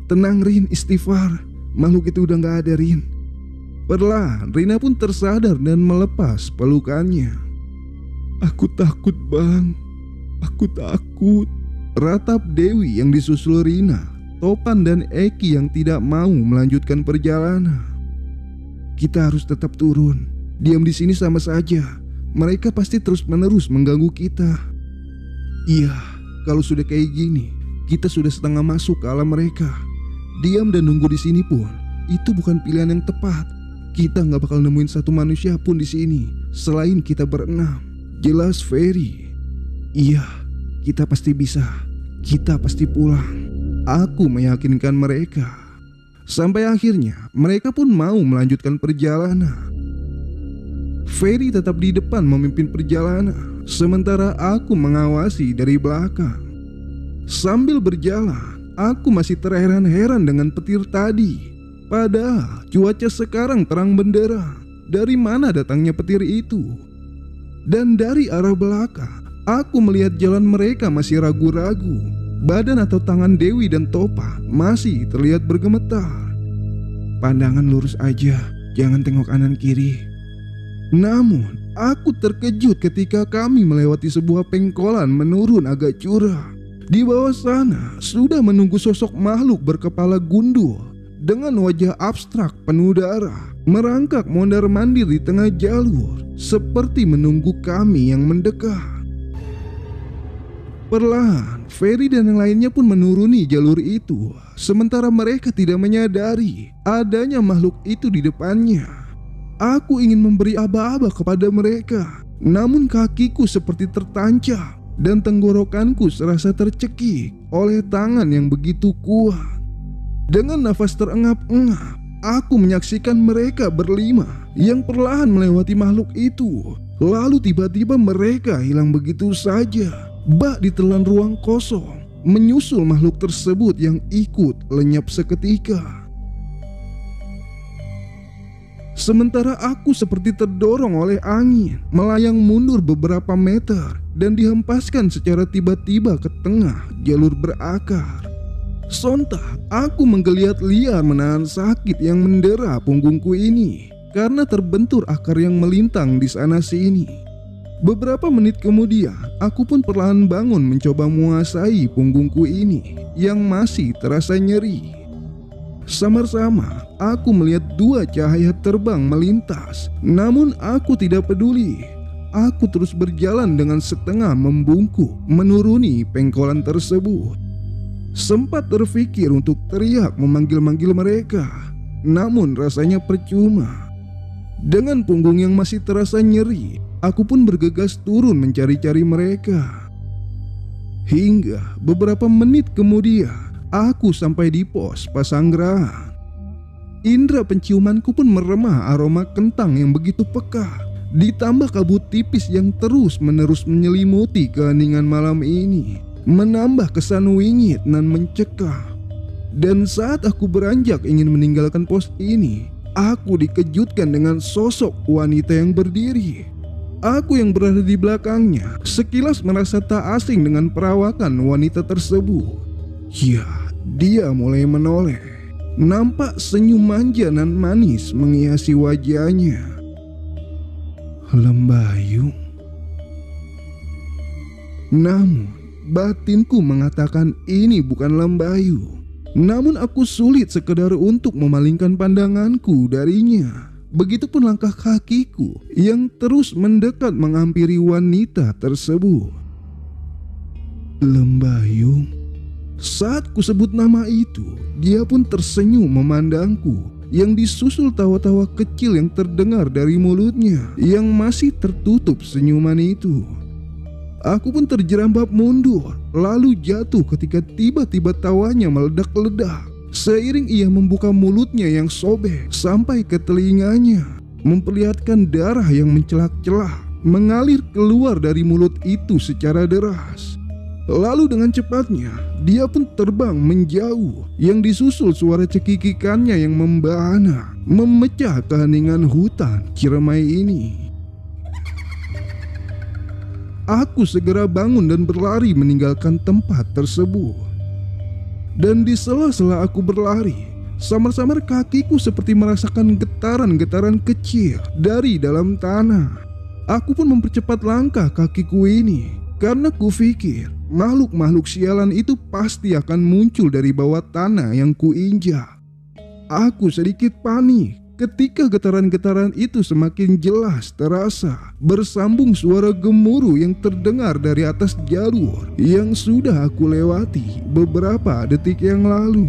Tenang, Rin, istighfar. Makhluk itu udah gak ada, Rin. Perlahan Rina pun tersadar dan melepas pelukannya. Aku takut, Bang. Aku takut. Ratap Dewi yang disusul Rina, Topan dan Eki yang tidak mau melanjutkan perjalanan. Kita harus tetap turun. Diam di sini sama saja. Mereka pasti terus-menerus mengganggu kita. Iya, kalau sudah kayak gini, kita sudah setengah masuk ke alam mereka. Diam dan nunggu di sini pun itu bukan pilihan yang tepat. Kita nggak bakal nemuin satu manusia pun di sini selain kita berenam. Jelas Ferry. Iya, kita pasti bisa. Kita pasti pulang. Aku meyakinkan mereka. Sampai akhirnya mereka pun mau melanjutkan perjalanan. Ferry tetap di depan memimpin perjalanan, sementara aku mengawasi dari belakang. Sambil berjalan, aku masih terheran-heran dengan petir tadi. Padahal cuaca sekarang terang benderang. Dari mana datangnya petir itu? Dan dari arah belakang, aku melihat jalan mereka masih ragu-ragu. Badan atau tangan Dewi dan Topan masih terlihat bergemetar. Pandangan lurus aja, jangan tengok kanan kiri. Namun, aku terkejut ketika kami melewati sebuah pengkolan menurun agak curam. Di bawah sana sudah menunggu sosok makhluk berkepala gundul dengan wajah abstrak penuh darah, merangkak mondar-mandir di tengah jalur seperti menunggu kami yang mendekat. Perlahan, Ferry dan yang lainnya pun menuruni jalur itu, sementara mereka tidak menyadari adanya makhluk itu di depannya. Aku ingin memberi aba-aba kepada mereka, namun kakiku seperti tertancap dan tenggorokanku serasa tercekik oleh tangan yang begitu kuat. Dengan nafas terengap-engap, aku menyaksikan mereka berlima yang perlahan melewati makhluk itu. Lalu tiba-tiba mereka hilang begitu saja. Bak ditelan ruang kosong, menyusul makhluk tersebut yang ikut lenyap seketika. Sementara aku seperti terdorong oleh angin, melayang mundur beberapa meter dan dihempaskan secara tiba-tiba ke tengah jalur berakar. Sontak aku menggeliat liar menahan sakit yang mendera punggungku ini karena terbentur akar yang melintang di sana sini. Beberapa menit kemudian, aku pun perlahan bangun mencoba menguasai punggungku ini yang masih terasa nyeri. Samar-samar, aku melihat dua cahaya terbang melintas. Namun aku tidak peduli. Aku terus berjalan dengan setengah membungkuk menuruni pengkolan tersebut. Sempat terfikir untuk teriak memanggil-manggil mereka, namun rasanya percuma. Dengan punggung yang masih terasa nyeri, aku pun bergegas turun mencari-cari mereka. Hingga beberapa menit kemudian, aku sampai di pos Pasanggerahan. Indra penciumanku pun meremah aroma kentang yang begitu pekat, ditambah kabut tipis yang terus-menerus menyelimuti keheningan malam ini, menambah kesan wingit dan mencekam. Dan saat aku beranjak ingin meninggalkan pos ini, aku dikejutkan dengan sosok wanita yang berdiri. Aku yang berada di belakangnya sekilas merasa tak asing dengan perawakan wanita tersebut. Ya, dia mulai menoleh. Nampak senyum manja dan manis menghiasi wajahnya. Lembayung. Namun, batinku mengatakan ini bukan lembayung. Namun aku sulit sekedar untuk memalingkan pandanganku darinya. Begitupun langkah kakiku yang terus mendekat menghampiri wanita tersebut. Lembayung. Saat kusebut nama itu, dia pun tersenyum memandangku, yang disusul tawa-tawa kecil yang terdengar dari mulutnya yang masih tertutup senyuman itu. Aku pun terjerambab mundur, lalu jatuh ketika tiba-tiba tawanya meledak-ledak. Seiring ia membuka mulutnya yang sobek sampai ke telinganya, memperlihatkan darah yang mencelak-celak mengalir keluar dari mulut itu secara deras. Lalu dengan cepatnya dia pun terbang menjauh, yang disusul suara cekikikannya yang membahana, memecah keheningan hutan Ciremai ini. Aku segera bangun dan berlari meninggalkan tempat tersebut. Dan di sela-sela aku berlari, samar-samar kakiku seperti merasakan getaran-getaran kecil dari dalam tanah. Aku pun mempercepat langkah kakiku ini, karena kupikir makhluk-makhluk sialan itu pasti akan muncul dari bawah tanah yang kuinjak. Aku sedikit panik ketika getaran-getaran itu semakin jelas terasa, bersambung suara gemuruh yang terdengar dari atas jalur yang sudah aku lewati beberapa detik yang lalu.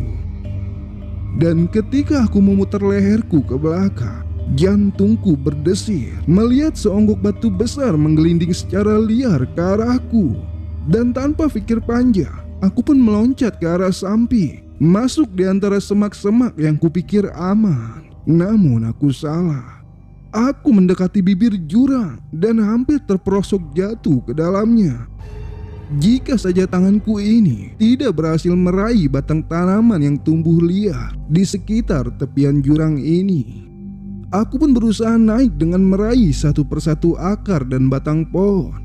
Dan ketika aku memutar leherku ke belakang, jantungku berdesir melihat seonggok batu besar menggelinding secara liar ke arahku. Dan tanpa pikir panjang, aku pun meloncat ke arah samping, masuk di antara semak-semak yang kupikir aman. Namun aku salah. Aku mendekati bibir jurang dan hampir terperosok jatuh ke dalamnya. Jika saja tanganku ini tidak berhasil meraih batang tanaman yang tumbuh liar di sekitar tepian jurang ini. Aku pun berusaha naik dengan meraih satu persatu akar dan batang pohon.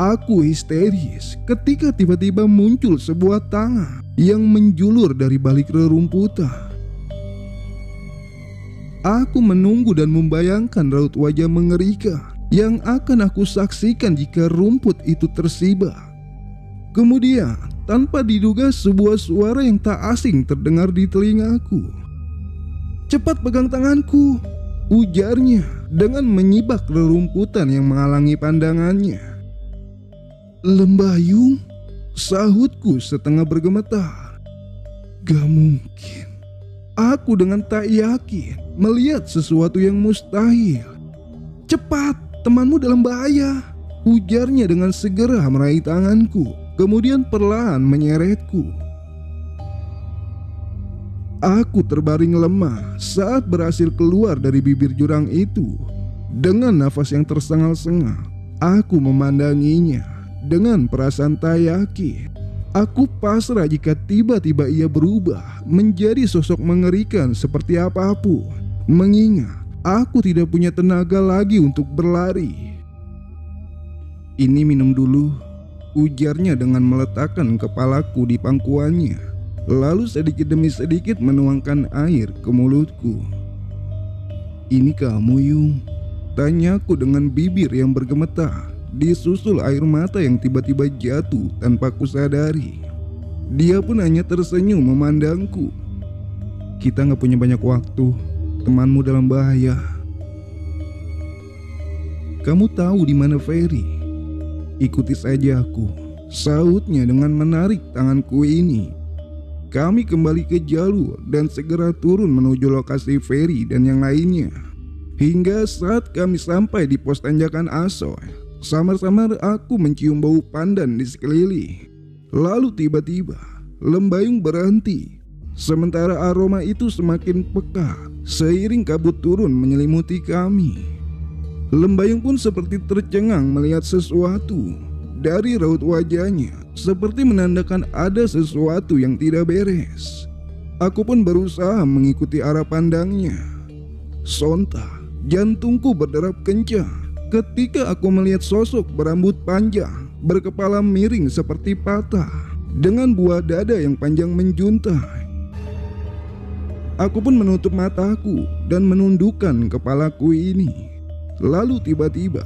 Aku histeris ketika tiba-tiba muncul sebuah tangan yang menjulur dari balik rerumputan. Aku menunggu dan membayangkan raut wajah mengerikan yang akan aku saksikan jika rumput itu tersibat. Kemudian, tanpa diduga sebuah suara yang tak asing terdengar di telingaku. "Cepat pegang tanganku," ujarnya dengan menyibak rerumputan yang menghalangi pandangannya. "Lembayung?" sahutku setengah bergemetar. "Gak mungkin." Aku dengan tak yakin melihat sesuatu yang mustahil. "Cepat, temanmu dalam bahaya," ujarnya dengan segera meraih tanganku, kemudian perlahan menyeretku. Aku terbaring lemah saat berhasil keluar dari bibir jurang itu. Dengan nafas yang tersengal-sengal, aku memandanginya dengan perasaan tak yakin. Aku pasrah jika tiba-tiba ia berubah menjadi sosok mengerikan seperti apapun, mengingat aku tidak punya tenaga lagi untuk berlari. "Ini minum dulu," ujarnya dengan meletakkan kepalaku di pangkuannya, lalu sedikit demi sedikit menuangkan air ke mulutku. "Ini kamu, Yung?" tanyaku dengan bibir yang bergemetar, disusul air mata yang tiba-tiba jatuh tanpa kusadari. Dia pun hanya tersenyum memandangku. "Kita gak punya banyak waktu, temanmu dalam bahaya." "Kamu tahu di mana Ferry?" "Ikuti saja aku," sahutnya dengan menarik tanganku ini. Kami kembali ke jalur dan segera turun menuju lokasi Ferry dan yang lainnya. Hingga saat kami sampai di pos tanjakan Asoy, samar-samar aku mencium bau pandan di sekeliling. Lalu tiba-tiba Lembayung berhenti. Sementara aroma itu semakin pekat seiring kabut turun menyelimuti kami. Lembayung pun seperti tercengang melihat sesuatu. Dari raut wajahnya seperti menandakan ada sesuatu yang tidak beres. Aku pun berusaha mengikuti arah pandangnya. Sontak jantungku berderak kencang ketika aku melihat sosok berambut panjang, berkepala miring seperti patah, dengan buah dada yang panjang menjuntai. Aku pun menutup mataku dan menundukkan kepalaku ini. Lalu tiba-tiba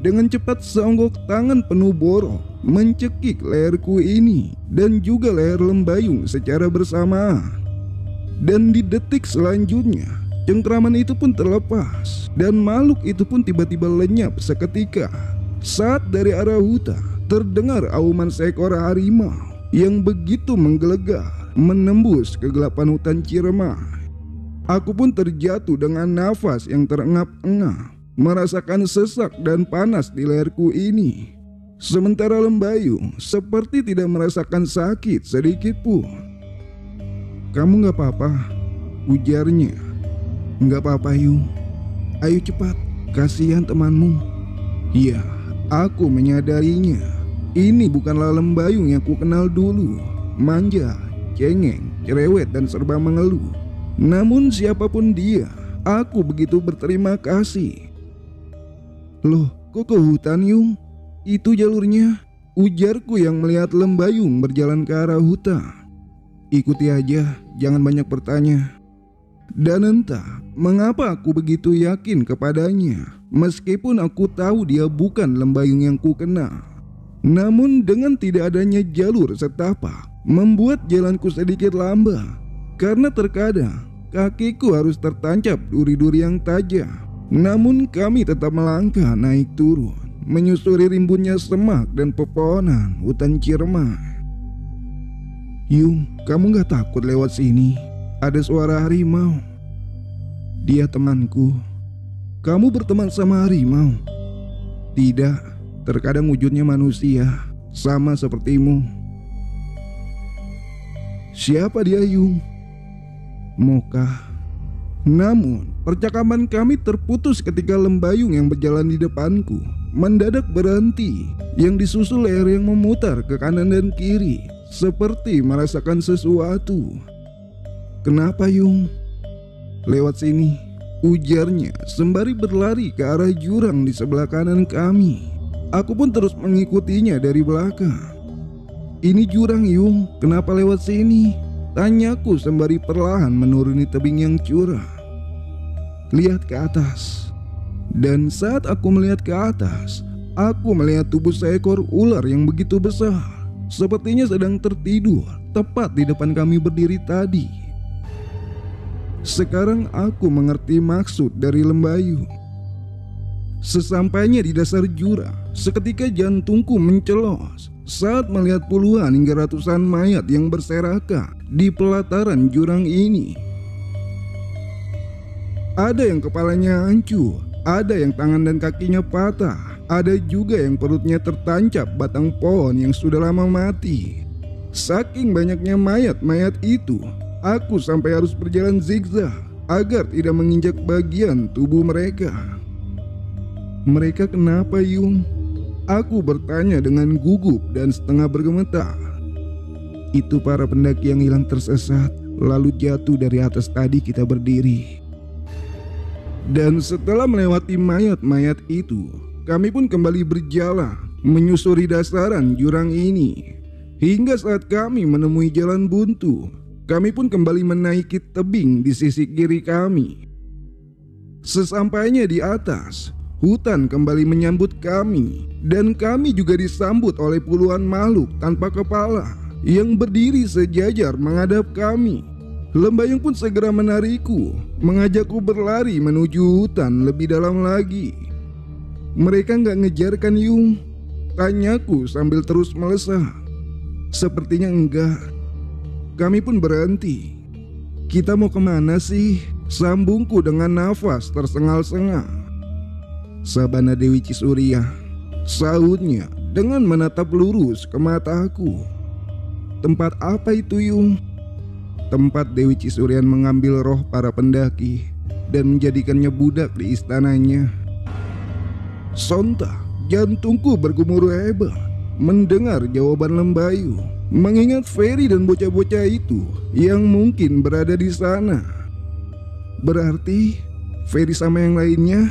dengan cepat seonggok tangan penuh borok mencekik leherku ini dan juga leher Lembayung secara bersamaan. Dan di detik selanjutnya cengkraman itu pun terlepas dan makhluk itu pun tiba-tiba lenyap seketika saat dari arah hutan terdengar auman seekor harimau yang begitu menggelegar menembus kegelapan hutan Ciremai. Aku pun terjatuh dengan nafas yang terengap-engap, merasakan sesak dan panas di leherku ini. Sementara Lembayung seperti tidak merasakan sakit sedikit pun. "Kamu gak apa-apa?" ujarnya. "Gak apa-apa, Yung. Ayo cepat, kasihan temanmu." Ya, aku menyadarinya. Ini bukanlah Lembayung yang ku kenal dulu. Manja, cengeng, cerewet dan serba mengeluh. Namun siapapun dia, aku begitu berterima kasih. Loh, kok ke hutan, Yung? Itu jalurnya, ujarku yang melihat Lembayung berjalan ke arah hutan. Ikuti aja, jangan banyak bertanya. Dan entah mengapa aku begitu yakin kepadanya, meskipun aku tahu dia bukan Lembayung yang ku kenal. Namun dengan tidak adanya jalur setapak membuat jalanku sedikit lambat, karena terkadang kakiku harus tertancap duri-duri yang tajam. Namun kami tetap melangkah naik turun, menyusuri rimbunnya semak dan pepohonan hutan Ciremai. Yung, kamu gak takut lewat sini? Ada suara harimau. Dia temanku. Kamu berteman sama harimau? Tidak. Terkadang wujudnya manusia, sama sepertimu. Siapa dia, Yung? Moka. Namun percakapan kami terputus ketika Lembayung yang berjalan di depanku mendadak berhenti, yang disusul leher yang memutar ke kanan dan kiri seperti merasakan sesuatu. Kenapa, Yung? Lewat sini, ujarnya sembari berlari ke arah jurang di sebelah kanan kami. Aku pun terus mengikutinya dari belakang. Ini jurang, Yung, kenapa lewat sini? Tanyaku sembari perlahan menuruni tebing yang curam. Lihat ke atas. Dan saat aku melihat ke atas, aku melihat tubuh seekor ular yang begitu besar, sepertinya sedang tertidur tepat di depan kami berdiri tadi. Sekarang aku mengerti maksud dari Lembayung. Sesampainya di dasar jurang, seketika jantungku mencelos saat melihat puluhan hingga ratusan mayat yang berserakan di pelataran jurang ini. Ada yang kepalanya hancur, ada yang tangan dan kakinya patah, ada juga yang perutnya tertancap batang pohon yang sudah lama mati. Saking banyaknya mayat-mayat itu, aku sampai harus berjalan zigzag agar tidak menginjak bagian tubuh mereka. Mereka kenapa, Yung? Aku bertanya dengan gugup dan setengah bergemetar. Itu para pendaki yang hilang tersesat, lalu jatuh dari atas tadi kita berdiri. Dan setelah melewati mayat-mayat itu, kami pun kembali berjalan menyusuri dasaran jurang ini. Hingga saat kami menemui jalan buntu, kami pun kembali menaiki tebing di sisi kiri kami. Sesampainya di atas, hutan kembali menyambut kami, dan kami juga disambut oleh puluhan makhluk tanpa kepala yang berdiri sejajar menghadap kami. Lembayung pun segera menarikku, mengajakku berlari menuju hutan lebih dalam lagi. Mereka nggak ngejar kan, Yung? Tanyaku sambil terus melesat. Sepertinya enggak. Kami pun berhenti. Kita mau kemana sih? Sambungku dengan nafas tersengal-sengal. Sabana Dewi Cisuria, sahutnya dengan menatap lurus ke mataku. Tempat apa itu, Yung? Tempat Dewi Cisurian mengambil roh para pendaki dan menjadikannya budak di istananya. Sontak jantungku bergumur hebat mendengar jawaban Lembayung, mengingat Ferry dan bocah-bocah itu yang mungkin berada di sana. Berarti Ferry sama yang lainnya?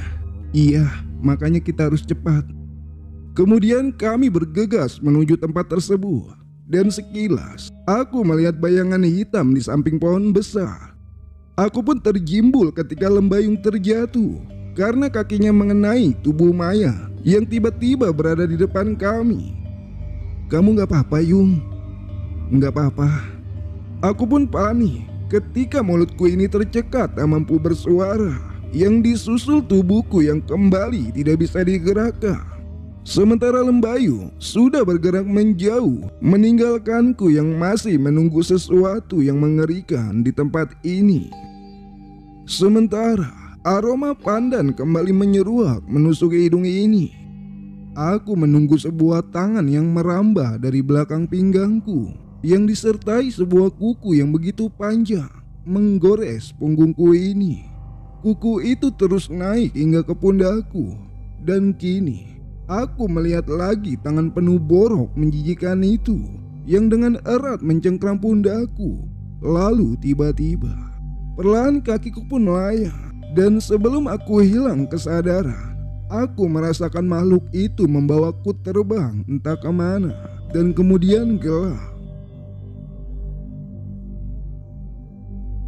Iya, makanya kita harus cepat. Kemudian kami bergegas menuju tempat tersebut. Dan sekilas aku melihat bayangan hitam di samping pohon besar. Aku pun terjimbul ketika Lembayung terjatuh karena kakinya mengenai tubuh mayat yang tiba-tiba berada di depan kami. Kamu gak apa-apa, Yung? Gak apa-apa. Aku pun panik ketika mulutku ini tercekat tak mampu bersuara, yang disusul tubuhku yang kembali tidak bisa digerakkan. Sementara Lembayung sudah bergerak menjauh, meninggalkanku yang masih menunggu sesuatu yang mengerikan di tempat ini. Sementara aroma pandan kembali menyeruak menusuki hidung ini. Aku menunggu sebuah tangan yang merambah dari belakang pinggangku, yang disertai sebuah kuku yang begitu panjang menggores punggungku ini. Kuku itu terus naik hingga ke pundakku, dan kini Aku melihat lagi tangan penuh borok menjijikan itu yang dengan erat mencengkram pundakku. Lalu tiba-tiba perlahan kakiku pun melayang, dan sebelum aku hilang kesadaran, aku merasakan makhluk itu membawaku terbang entah kemana dan kemudian gelap.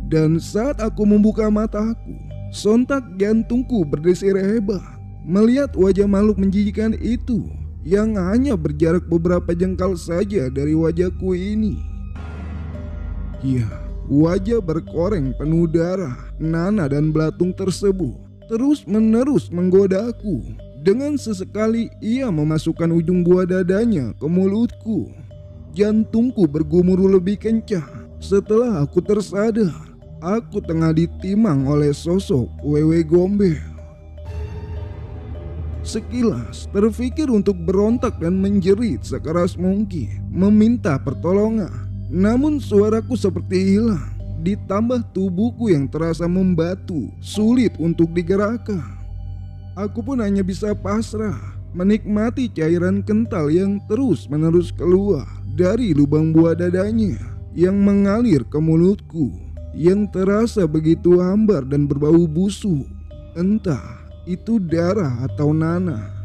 Dan saat aku membuka mataku, sontak jantungku berdesir hebat melihat wajah makhluk menjijikan itu yang hanya berjarak beberapa jengkal saja dari wajahku ini. Ya, wajah berkoreng penuh darah, nanah dan belatung tersebut terus-menerus menggodaku. Dengan sesekali ia memasukkan ujung buah dadanya ke mulutku. Jantungku bergemuruh lebih kencang setelah aku tersadar aku tengah ditimang oleh sosok Wewe Gombel. Sekilas terfikir untuk berontak dan menjerit sekeras mungkin meminta pertolongan. Namun suaraku seperti hilang, ditambah tubuhku yang terasa membatu, sulit untuk digerakkan. Aku pun hanya bisa pasrah menikmati cairan kental yang terus-menerus keluar dari lubang buah dadanya yang mengalir ke mulutku, yang terasa begitu hambar dan berbau busuk. Entah itu darah atau nanah.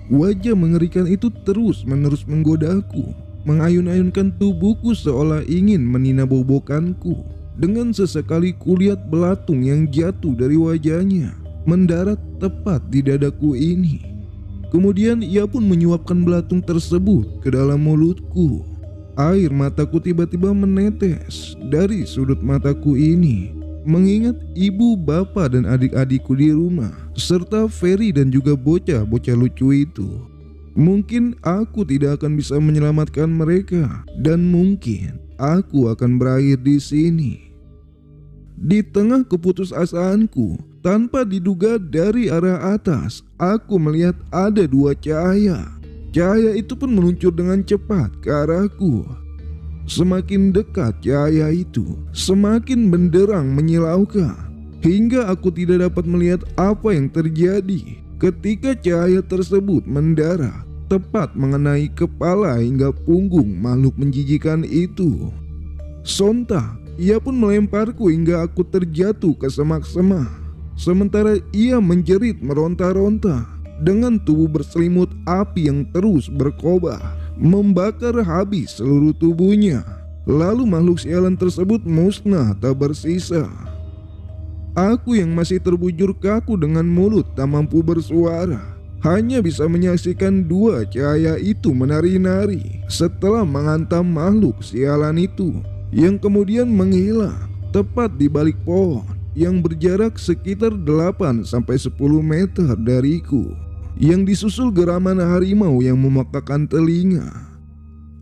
Wajah mengerikan itu terus-menerus menggodaku, mengayun-ayunkan tubuhku seolah ingin meninabobokanku. Dengan sesekali kulihat belatung yang jatuh dari wajahnya mendarat tepat di dadaku ini. Kemudian ia pun menyuapkan belatung tersebut ke dalam mulutku. Air mataku tiba-tiba menetes dari sudut mataku ini, mengingat ibu, bapak, dan adik-adikku di rumah, serta Ferry dan juga bocah-bocah lucu itu. Mungkin aku tidak akan bisa menyelamatkan mereka, dan mungkin aku akan berakhir di sini. Di tengah keputusasaanku, tanpa diduga dari arah atas, aku melihat ada dua cahaya. Cahaya itu pun meluncur dengan cepat ke arahku. Semakin dekat cahaya itu, semakin benderang menyilaukan, hingga aku tidak dapat melihat apa yang terjadi ketika cahaya tersebut mendarat tepat mengenai kepala hingga punggung makhluk menjijikan itu. Sontak, ia pun melemparku hingga aku terjatuh ke semak-semak. Sementara ia menjerit meronta-ronta dengan tubuh berselimut api yang terus berkobar, membakar habis seluruh tubuhnya. Lalu makhluk sialan tersebut musnah tak bersisa. Aku yang masih terbujur kaku dengan mulut tak mampu bersuara, hanya bisa menyaksikan dua cahaya itu menari-nari setelah menghantam makhluk sialan itu, yang kemudian menghilang tepat di balik pohon yang berjarak sekitar 8-10 meter dariku, yang disusul geraman harimau yang memekakan telinga.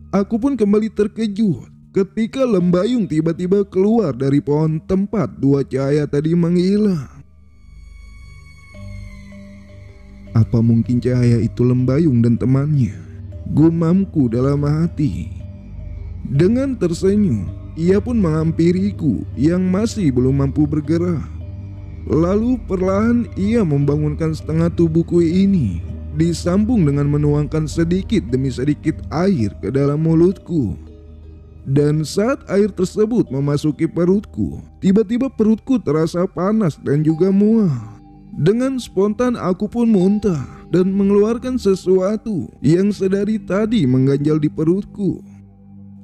Aku pun kembali terkejut ketika lembayung tiba-tiba keluar dari pohon tempat dua cahaya tadi menghilang. Apa mungkin cahaya itu lembayung dan temannya? Gumamku dalam hati. Dengan tersenyum, ia pun menghampiriku yang masih belum mampu bergerak. Lalu perlahan ia membangunkan setengah tubuhku ini, disambung dengan menuangkan sedikit demi sedikit air ke dalam mulutku. Dan saat air tersebut memasuki perutku, tiba-tiba perutku terasa panas dan juga mual. Dengan spontan aku pun muntah dan mengeluarkan sesuatu yang sedari tadi mengganjal di perutku.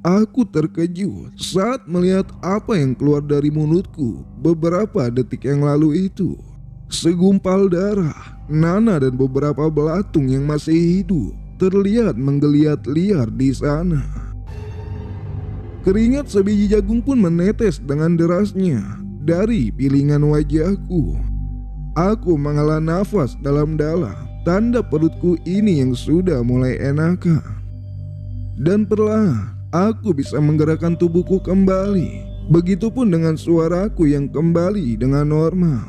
Aku terkejut saat melihat apa yang keluar dari mulutku beberapa detik yang lalu itu. Segumpal darah, nanah, dan beberapa belatung yang masih hidup terlihat menggeliat liar di sana. Keringat sebiji jagung pun menetes dengan derasnya dari pilingan wajahku. Aku menghela nafas dalam-dalam, tanda perutku ini yang sudah mulai enakan. Dan perlahan aku bisa menggerakkan tubuhku kembali. Begitupun dengan suaraku yang kembali dengan normal.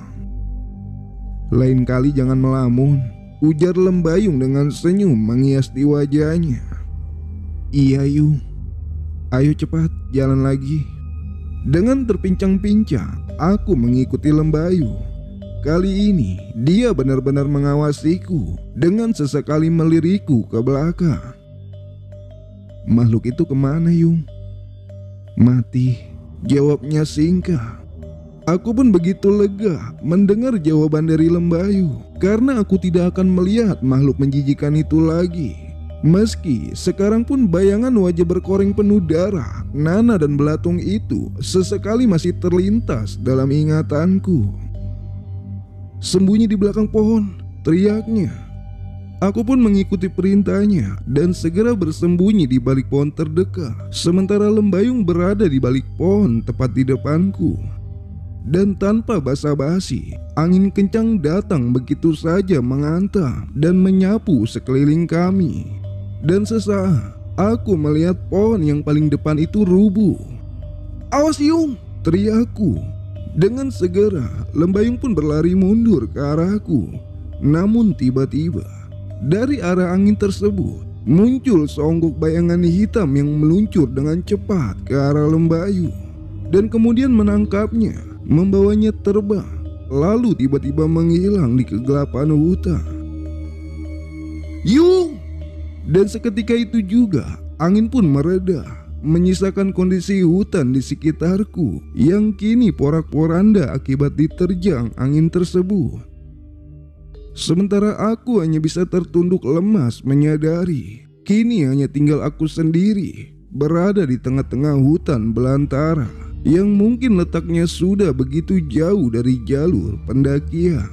Lain kali jangan melamun, ujar lembayung dengan senyum menghias di wajahnya. Iya Yung, ayo cepat jalan lagi. Dengan terpincang-pincang, aku mengikuti lembayung. Kali ini dia benar-benar mengawasiku dengan sesekali melirikku ke belakang. Makhluk itu kemana, Yung? Mati, jawabnya singkat. Aku pun begitu lega mendengar jawaban dari Lembayu, karena aku tidak akan melihat makhluk menjijikan itu lagi. Meski sekarang pun bayangan wajah berkoreng penuh darah, Nana dan belatung itu sesekali masih terlintas dalam ingatanku. Sembunyi di belakang pohon, teriaknya. Aku pun mengikuti perintahnya dan segera bersembunyi di balik pohon terdekat, sementara Lembayung berada di balik pohon tepat di depanku. Dan tanpa basa-basi, angin kencang datang begitu saja menghantam dan menyapu sekeliling kami. Dan sesaat, aku melihat pohon yang paling depan itu rubuh. "Awas, Yung!" teriakku. Dengan segera, Lembayung pun berlari mundur ke arahku. Namun tiba-tiba, dari arah angin tersebut, muncul seonggok bayangan hitam yang meluncur dengan cepat ke arah Lembayu. Dan kemudian menangkapnya, membawanya terbang, lalu tiba-tiba menghilang di kegelapan hutan. "Yung!" Dan seketika itu juga, angin pun mereda, menyisakan kondisi hutan di sekitarku yang kini porak-poranda akibat diterjang angin tersebut. Sementara aku hanya bisa tertunduk lemas menyadari kini hanya tinggal aku sendiri berada di tengah-tengah hutan belantara yang mungkin letaknya sudah begitu jauh dari jalur pendakian.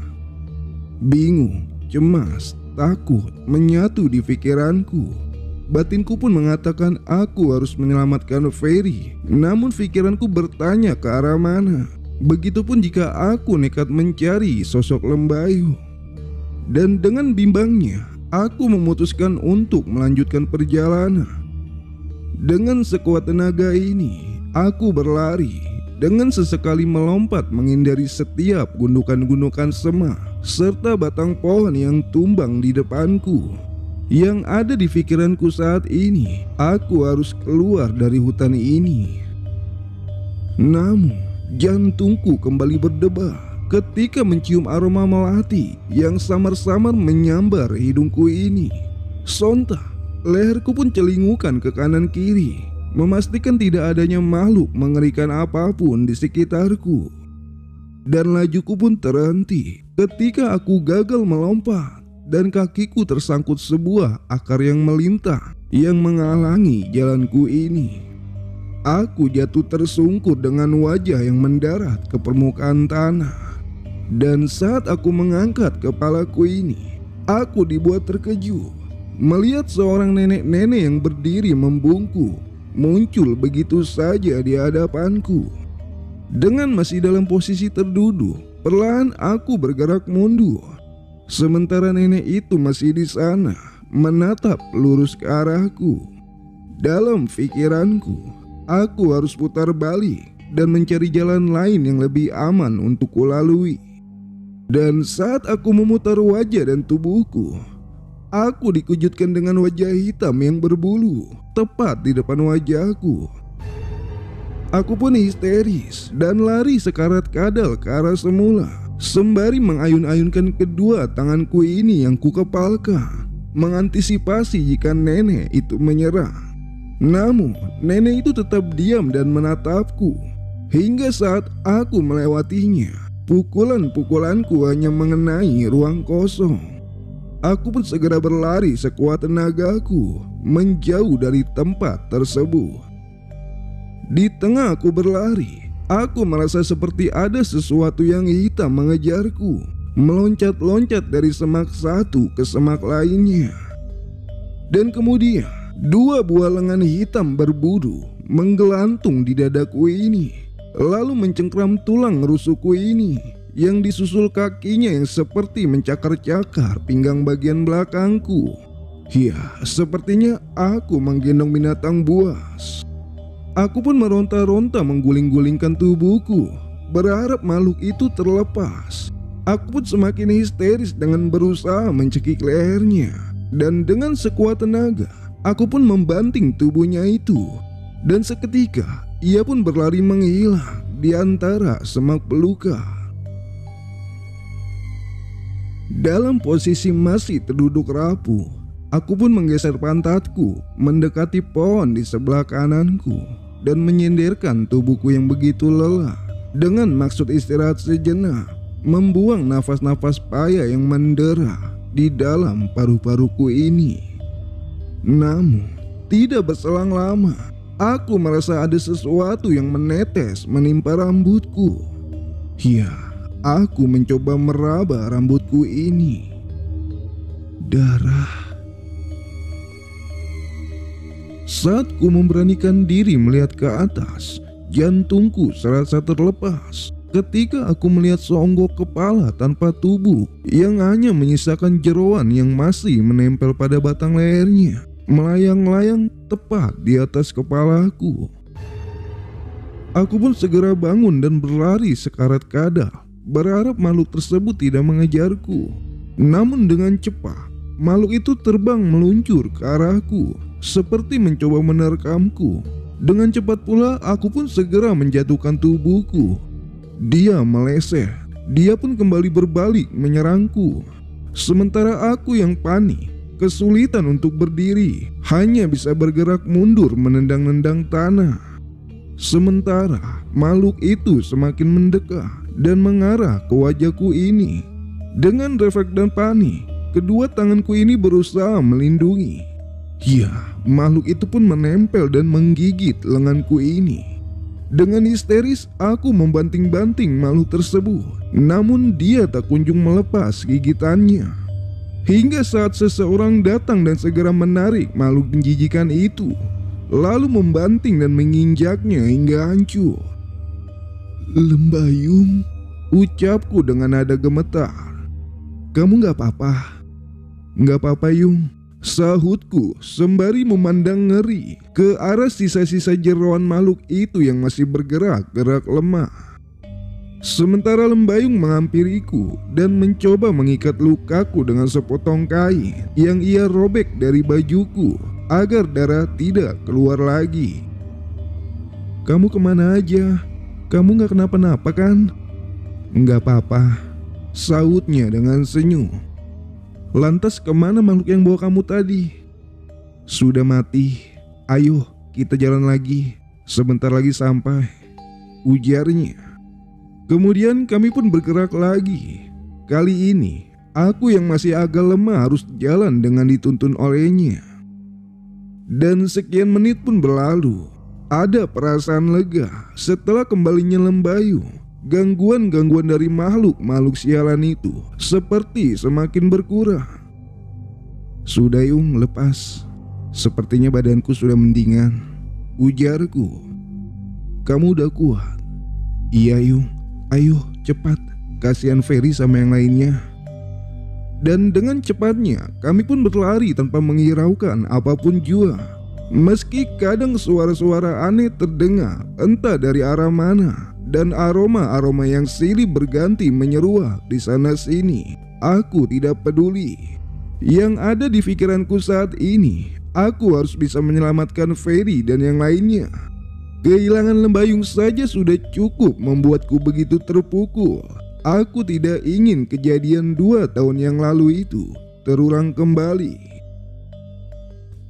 Bingung, cemas, takut menyatu di pikiranku. Batinku pun mengatakan aku harus menyelamatkan Ferry, namun pikiranku bertanya ke arah mana. Begitupun jika aku nekat mencari sosok Lembayu. Dan dengan bimbangnya, aku memutuskan untuk melanjutkan perjalanan. Dengan sekuat tenaga ini, aku berlari dengan sesekali melompat menghindari setiap gundukan-gundukan semak serta batang pohon yang tumbang di depanku. Yang ada di pikiranku saat ini, aku harus keluar dari hutan ini. Namun, jantungku kembali berdebar ketika mencium aroma melati yang samar-samar menyambar hidungku ini. Sontak, leherku pun celingukan ke kanan kiri, memastikan tidak adanya makhluk mengerikan apapun di sekitarku. Dan lajuku pun terhenti ketika aku gagal melompat dan kakiku tersangkut sebuah akar yang melintang yang menghalangi jalanku ini. Aku jatuh tersungkur dengan wajah yang mendarat ke permukaan tanah. Dan saat aku mengangkat kepalaku ini, aku dibuat terkejut melihat seorang nenek-nenek yang berdiri membungkuk muncul begitu saja di hadapanku. Dengan masih dalam posisi terduduk, perlahan aku bergerak mundur. Sementara nenek itu masih di sana, menatap lurus ke arahku. Dalam pikiranku, aku harus putar balik dan mencari jalan lain yang lebih aman untuk kulalui. Dan saat aku memutar wajah dan tubuhku, aku dikejutkan dengan wajah hitam yang berbulu tepat di depan wajahku. Aku pun histeris dan lari sekarat kadal ke arah semula, sembari mengayun-ayunkan kedua tanganku ini yang kukepalkan, mengantisipasi jika nenek itu menyerang. Namun nenek itu tetap diam dan menatapku. Hingga saat aku melewatinya, pukulan-pukulanku hanya mengenai ruang kosong. Aku pun segera berlari sekuat tenagaku menjauh dari tempat tersebut. Di tengah aku berlari, aku merasa seperti ada sesuatu yang hitam mengejarku, meloncat-loncat dari semak satu ke semak lainnya. Dan kemudian dua buah lengan hitam berburu menggelantung di dadaku ini, lalu mencengkram tulang rusukku ini yang disusul kakinya yang seperti mencakar-cakar pinggang bagian belakangku. Ya, sepertinya aku menggendong binatang buas. Aku pun meronta-ronta mengguling-gulingkan tubuhku, berharap makhluk itu terlepas. Aku pun semakin histeris dengan berusaha mencekik lehernya. Dan dengan sekuat tenaga, aku pun membanting tubuhnya itu. Dan seketika, ia pun berlari menghilang di antara semak belukar. Dalam posisi masih terduduk rapuh, aku pun menggeser pantatku mendekati pohon di sebelah kananku dan menyenderkan tubuhku yang begitu lelah dengan maksud istirahat sejenak, membuang nafas-nafas payah yang mendera di dalam paru-paruku ini. Namun, tidak berselang lama, aku merasa ada sesuatu yang menetes menimpa rambutku. Ya, aku mencoba meraba rambutku ini. Darah. Saat ku memberanikan diri melihat ke atas, jantungku serasa terlepas ketika aku melihat seonggok kepala tanpa tubuh yang hanya menyisakan jeroan yang masih menempel pada batang lehernya, melayang-layang tepat di atas kepalaku. Aku pun segera bangun dan berlari sekarat kadal, berharap makhluk tersebut tidak mengejarku. Namun dengan cepat, makhluk itu terbang meluncur ke arahku, seperti mencoba menerkamku. Dengan cepat pula aku pun segera menjatuhkan tubuhku. Dia meleset, dia pun kembali berbalik menyerangku. Sementara aku yang panik, kesulitan untuk berdiri, hanya bisa bergerak mundur menendang-nendang tanah. Sementara makhluk itu semakin mendekat dan mengarah ke wajahku ini. Dengan refleks dan panik, kedua tanganku ini berusaha melindungi. Ya, makhluk itu pun menempel dan menggigit lenganku ini. Dengan histeris aku membanting-banting makhluk tersebut, namun dia tak kunjung melepas gigitannya. Hingga saat seseorang datang dan segera menarik makhluk menjijikan itu, lalu membanting dan menginjaknya hingga hancur. "Lembayung," ucapku dengan nada gemetar. "Kamu gak apa-apa?" "Gak apa-apa, Yung," sahutku sembari memandang ngeri ke arah sisa-sisa jeroan makhluk itu yang masih bergerak-gerak lemah. Sementara Lembayung menghampiriku dan mencoba mengikat lukaku dengan sepotong kain yang ia robek dari bajuku agar darah tidak keluar lagi. "Kamu kemana aja? Kamu gak kenapa-napa kan?" "Gak apa-apa," sahutnya dengan senyum. "Lantas kemana makhluk yang bawa kamu tadi?" "Sudah mati. Ayo kita jalan lagi. Sebentar lagi sampai," ujarnya. Kemudian kami pun bergerak lagi. Kali ini aku yang masih agak lemah harus jalan dengan dituntun olehnya. Dan sekian menit pun berlalu. Ada perasaan lega setelah kembalinya Lembayung. Gangguan-gangguan dari makhluk-makhluk sialan itu seperti semakin berkurang. "Sudah, Yung, lepas. Sepertinya badanku sudah mendingan," ujarku. "Kamu udah kuat?" "Iya, Yung. Ayo cepat, kasihan Ferry sama yang lainnya." Dan dengan cepatnya kami pun berlari tanpa menghiraukan apapun jua. Meski kadang suara-suara aneh terdengar entah dari arah mana, dan aroma-aroma yang silih berganti menyeruak di sana sini, aku tidak peduli. Yang ada di pikiranku saat ini, aku harus bisa menyelamatkan Ferry dan yang lainnya. Kehilangan Lembayung saja sudah cukup membuatku begitu terpukul. Aku tidak ingin kejadian 2 tahun yang lalu itu terulang kembali.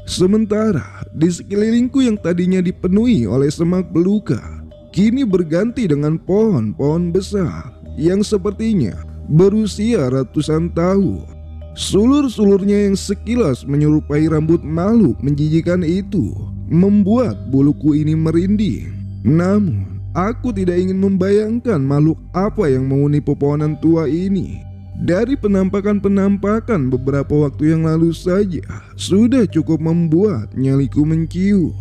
Sementara di sekelilingku yang tadinya dipenuhi oleh semak belukar, kini berganti dengan pohon-pohon besar yang sepertinya berusia ratusan tahun. Sulur-sulurnya yang sekilas menyerupai rambut makhluk menjijikan itu membuat buluku ini merinding. Namun aku tidak ingin membayangkan makhluk apa yang menghuni pepohonan tua ini. Dari penampakan-penampakan beberapa waktu yang lalu saja sudah cukup membuat nyaliku menciut.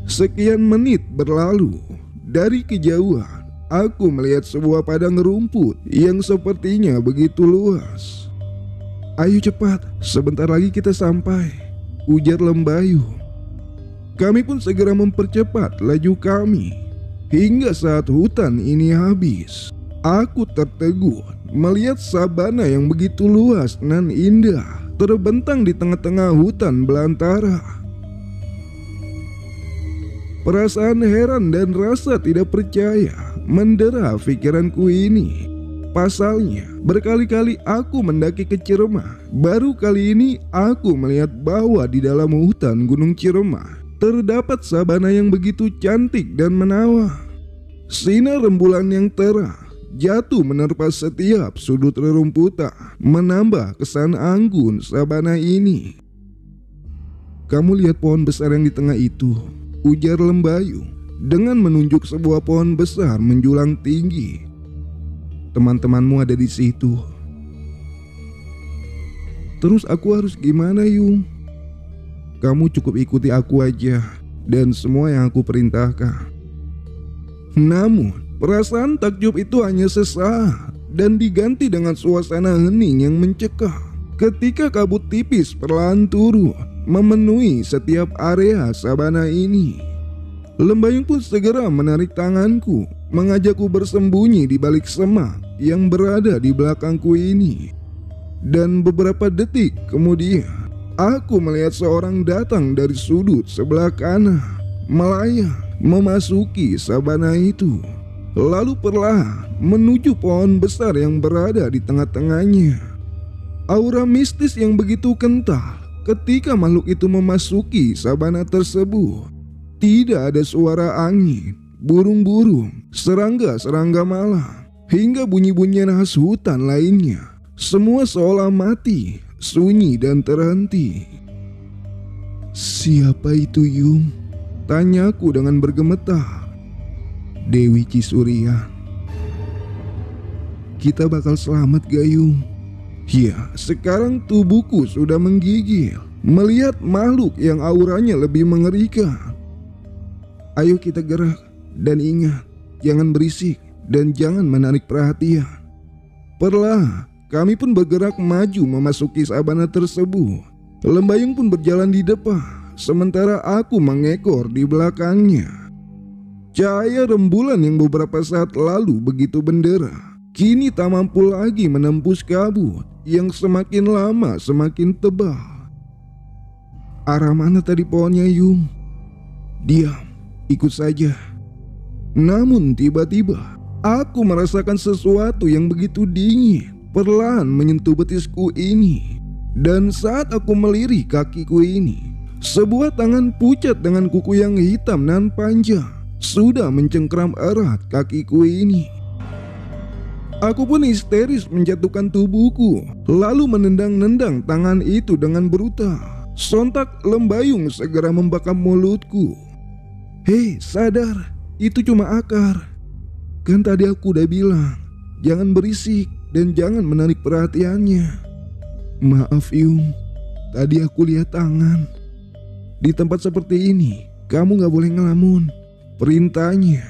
Sekian menit berlalu. Dari kejauhan aku melihat sebuah padang rumput yang sepertinya begitu luas. "Ayo cepat, sebentar lagi kita sampai," ujar Lembayung. Kami pun segera mempercepat laju kami. Hingga saat hutan ini habis, aku tertegun melihat sabana yang begitu luas nan indah terbentang di tengah-tengah hutan belantara. Perasaan heran dan rasa tidak percaya mendera pikiranku ini. Pasalnya, berkali-kali aku mendaki ke Ciremai. Baru kali ini aku melihat bahwa di dalam hutan Gunung Ciremai terdapat sabana yang begitu cantik dan menawan. Sinar rembulan yang terang jatuh menerpa setiap sudut rerumputan, menambah kesan anggun sabana ini. "Kamu lihat pohon besar yang di tengah itu?" ujar Lembayu dengan menunjuk sebuah pohon besar menjulang tinggi. "Teman-temanmu ada di situ." "Terus aku harus gimana, Yung?" "Kamu cukup ikuti aku aja dan semua yang aku perintahkan." Namun, perasaan takjub itu hanya sesaat dan diganti dengan suasana hening yang mencekam ketika kabut tipis perlahan turun memenuhi setiap area sabana ini. Lembayung pun segera menarik tanganku, mengajakku bersembunyi di balik semak yang berada di belakangku ini. Dan beberapa detik kemudian, aku melihat seorang datang dari sudut sebelah kanan, melayang memasuki sabana itu, lalu perlahan menuju pohon besar yang berada di tengah-tengahnya. Aura mistis yang begitu kental ketika makhluk itu memasuki sabana tersebut. Tidak ada suara angin, burung-burung, serangga-serangga malam, hingga bunyi-bunyian khas hutan lainnya. Semua seolah mati, sunyi dan terhenti. "Siapa itu, Yung?" tanyaku dengan bergemetar. "Dewi Cisurian." "Kita bakal selamat, Gayung?" Ya, sekarang tubuhku sudah menggigil melihat makhluk yang auranya lebih mengerikan. "Ayo kita gerak, dan ingat, jangan berisik dan jangan menarik perhatian." Perlahan kami pun bergerak maju memasuki sabana tersebut. Lembayung pun berjalan di depan, sementara aku mengekor di belakangnya. Cahaya rembulan yang beberapa saat lalu begitu benderang, kini tak mampu lagi menembus kabut yang semakin lama semakin tebal. "Arah mana tadi pohonnya, Yung?" "Diam, ikut saja." Namun tiba-tiba aku merasakan sesuatu yang begitu dingin perlahan menyentuh betisku ini. Dan saat aku melirik kakiku ini, sebuah tangan pucat dengan kuku yang hitam dan panjang sudah mencengkram erat kakiku ini. Aku pun histeris menjatuhkan tubuhku, lalu menendang-nendang tangan itu dengan brutal. Sontak Lembayung segera membakar mulutku. "Hei, sadar, itu cuma akar. Kan tadi aku udah bilang, jangan berisik dan jangan menarik perhatiannya." "Maaf, Yung, tadi aku lihat tangan. Di tempat seperti ini, kamu gak boleh ngelamun," perintahnya.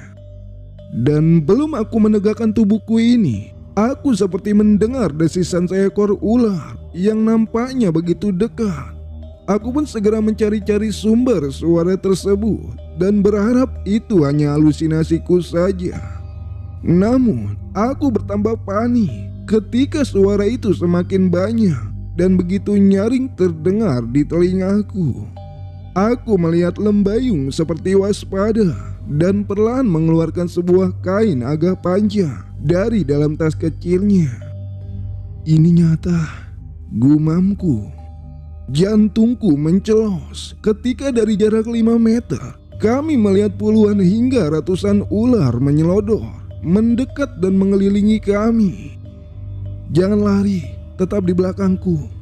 Dan belum aku menegakkan tubuhku ini, aku seperti mendengar desisan seekor ular yang nampaknya begitu dekat. Aku pun segera mencari-cari sumber suara tersebut dan berharap itu hanya halusinasiku saja. Namun, aku bertambah panik ketika suara itu semakin banyak dan begitu nyaring terdengar di telingaku. Aku melihat Lembayung seperti waspada dan perlahan mengeluarkan sebuah kain agak panjang dari dalam tas kecilnya. "Ini nyata," gumamku. Jantungku mencelos ketika dari jarak 5 meter kami melihat puluhan hingga ratusan ular menyelodor, mendekat dan mengelilingi kami. "Jangan lari, tetap di belakangku."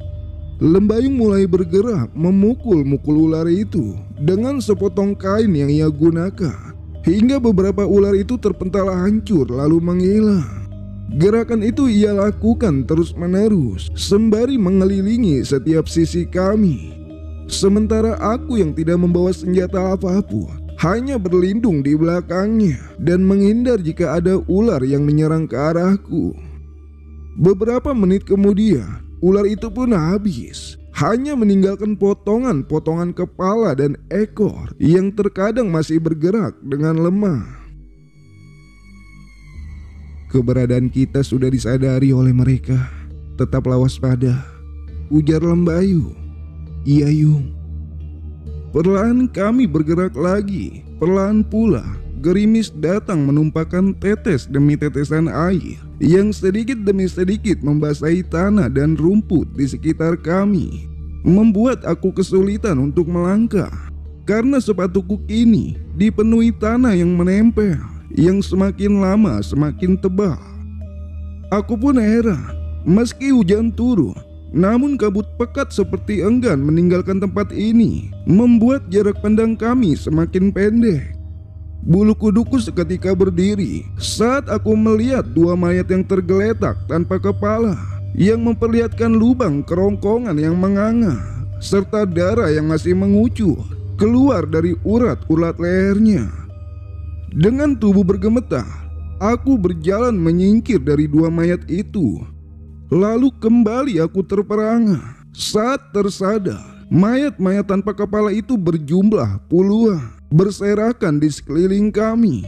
Lembayung mulai bergerak memukul-mukul ular itu dengan sepotong kain yang ia gunakan, hingga beberapa ular itu terpental hancur lalu menghilang. Gerakan itu ia lakukan terus-menerus sembari mengelilingi setiap sisi kami. Sementara aku yang tidak membawa senjata apapun hanya berlindung di belakangnya dan menghindar jika ada ular yang menyerang ke arahku. Beberapa menit kemudian, ular itu pun habis, hanya meninggalkan potongan-potongan kepala dan ekor yang terkadang masih bergerak dengan lemah. "Keberadaan kita sudah disadari oleh mereka. Tetaplah waspada," ujar Lembayu. "Iya, Yung." Perlahan kami bergerak lagi. Perlahan pula gerimis datang menumpahkan tetes demi tetesan air yang sedikit demi sedikit membasahi tanah dan rumput di sekitar kami, membuat aku kesulitan untuk melangkah karena sepatuku kini dipenuhi tanah yang menempel, yang semakin lama semakin tebal. Aku pun heran, meski hujan turun, namun kabut pekat seperti enggan meninggalkan tempat ini membuat jarak pandang kami semakin pendek. Bulu kuduku seketika berdiri saat aku melihat dua mayat yang tergeletak tanpa kepala, yang memperlihatkan lubang kerongkongan yang menganga, serta darah yang masih mengucur keluar dari urat-urat lehernya. Dengan tubuh bergemetar, aku berjalan menyingkir dari dua mayat itu. Lalu kembali aku terperangah saat tersadar mayat-mayat tanpa kepala itu berjumlah puluhan, berserakan di sekeliling kami.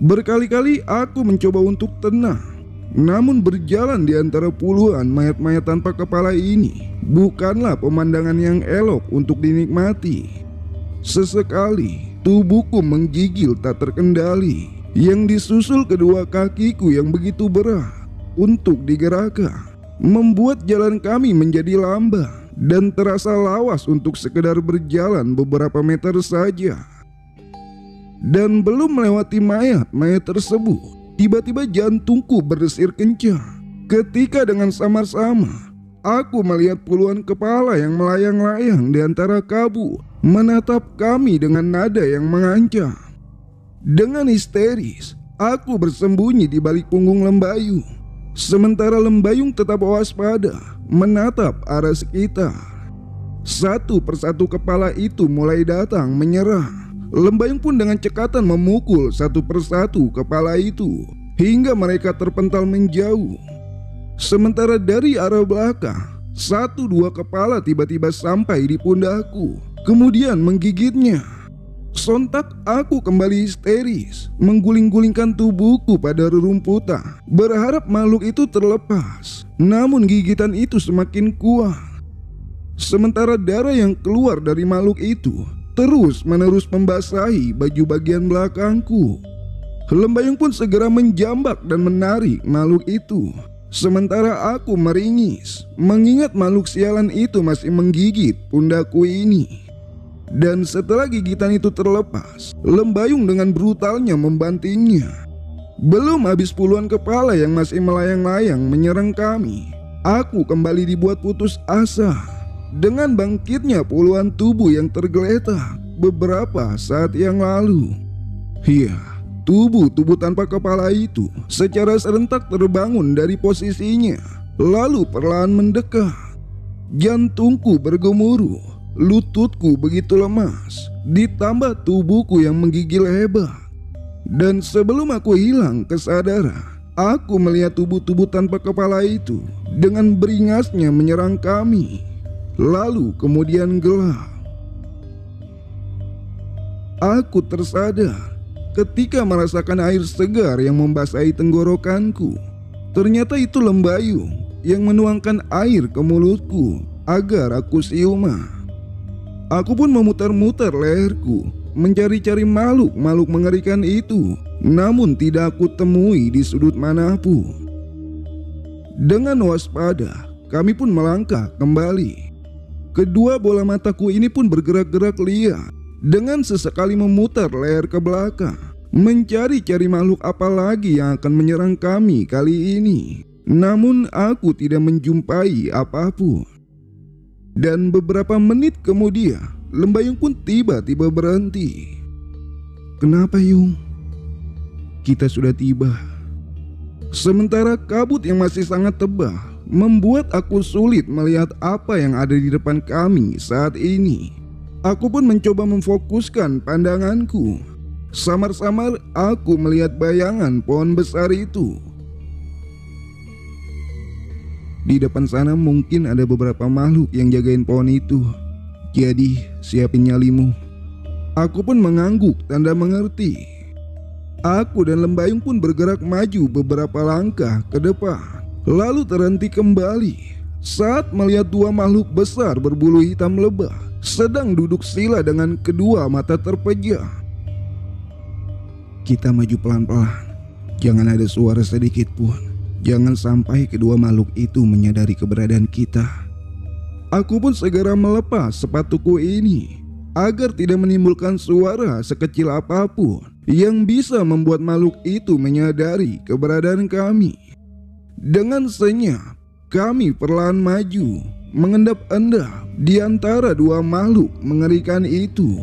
Berkali-kali aku mencoba untuk tenang, namun berjalan di antara puluhan mayat-mayat tanpa kepala ini bukanlah pemandangan yang elok untuk dinikmati. Sesekali tubuhku menggigil tak terkendali, yang disusul kedua kakiku yang begitu berat untuk digerakkan, membuat jalan kami menjadi lambat dan terasa lawas untuk sekedar berjalan beberapa meter saja. Dan belum melewati mayat-mayat tersebut, tiba-tiba jantungku berdesir kencang ketika dengan samar-samar aku melihat puluhan kepala yang melayang-layang di antara kabut menatap kami dengan nada yang mengancam. Dengan histeris, aku bersembunyi di balik punggung Lembayung, sementara Lembayung tetap waspada menatap arah sekitar. Satu persatu kepala itu mulai datang menyerang. Lembayung pun dengan cekatan memukul satu persatu kepala itu hingga mereka terpental menjauh. Sementara dari arah belakang, satu dua kepala tiba-tiba sampai di pundakku, kemudian menggigitnya. Sontak aku kembali histeris, mengguling-gulingkan tubuhku pada rerumputan, berharap makhluk itu terlepas. Namun gigitan itu semakin kuat. Sementara darah yang keluar dari makhluk itu terus-menerus membasahi baju bagian belakangku. Lembayung pun segera menjambak dan menarik makhluk itu, sementara aku meringis mengingat makhluk sialan itu masih menggigit pundakku ini. Dan setelah gigitan itu terlepas, Lembayung dengan brutalnya membantingnya. Belum habis puluhan kepala yang masih melayang-layang menyerang kami, aku kembali dibuat putus asa dengan bangkitnya puluhan tubuh yang tergeletak beberapa saat yang lalu. Iya, tubuh-tubuh tanpa kepala itu secara serentak terbangun dari posisinya, lalu perlahan mendekat. Jantungku bergemuruh, lututku begitu lemas, ditambah tubuhku yang menggigil hebat. Dan sebelum aku hilang kesadaran, aku melihat tubuh-tubuh tanpa kepala itu dengan beringasnya menyerang kami. Lalu kemudian gelap. Aku tersadar ketika merasakan air segar yang membasahi tenggorokanku. Ternyata itu Lembayung yang menuangkan air ke mulutku agar aku siuman. Aku pun memutar-mutar leherku mencari-cari makhluk mengerikan itu, namun tidak aku temui di sudut manapun. Dengan waspada, kami pun melangkah kembali. Kedua bola mataku ini pun bergerak-gerak liar, dengan sesekali memutar leher ke belakang, mencari-cari makhluk apa lagi yang akan menyerang kami kali ini. Namun aku tidak menjumpai apapun. Dan beberapa menit kemudian, Lembayung pun tiba-tiba berhenti. Kenapa, Yung? Kita sudah tiba. Sementara kabut yang masih sangat tebal membuat aku sulit melihat apa yang ada di depan kami saat ini. Aku pun mencoba memfokuskan pandanganku. Samar-samar aku melihat bayangan pohon besar itu. Di depan sana mungkin ada beberapa makhluk yang jagain pohon itu. Jadi siapin nyalimu. Aku pun mengangguk tanda mengerti. Aku dan Lembayung pun bergerak maju beberapa langkah ke depan, lalu terhenti kembali saat melihat dua makhluk besar berbulu hitam lebah sedang duduk sila dengan kedua mata terpejam. Kita maju pelan-pelan. Jangan ada suara sedikit pun. Jangan sampai kedua makhluk itu menyadari keberadaan kita. Aku pun segera melepas sepatuku ini agar tidak menimbulkan suara sekecil apapun yang bisa membuat makhluk itu menyadari keberadaan kami. Dengan senyap, kami perlahan maju, mengendap-endap di antara dua makhluk mengerikan itu.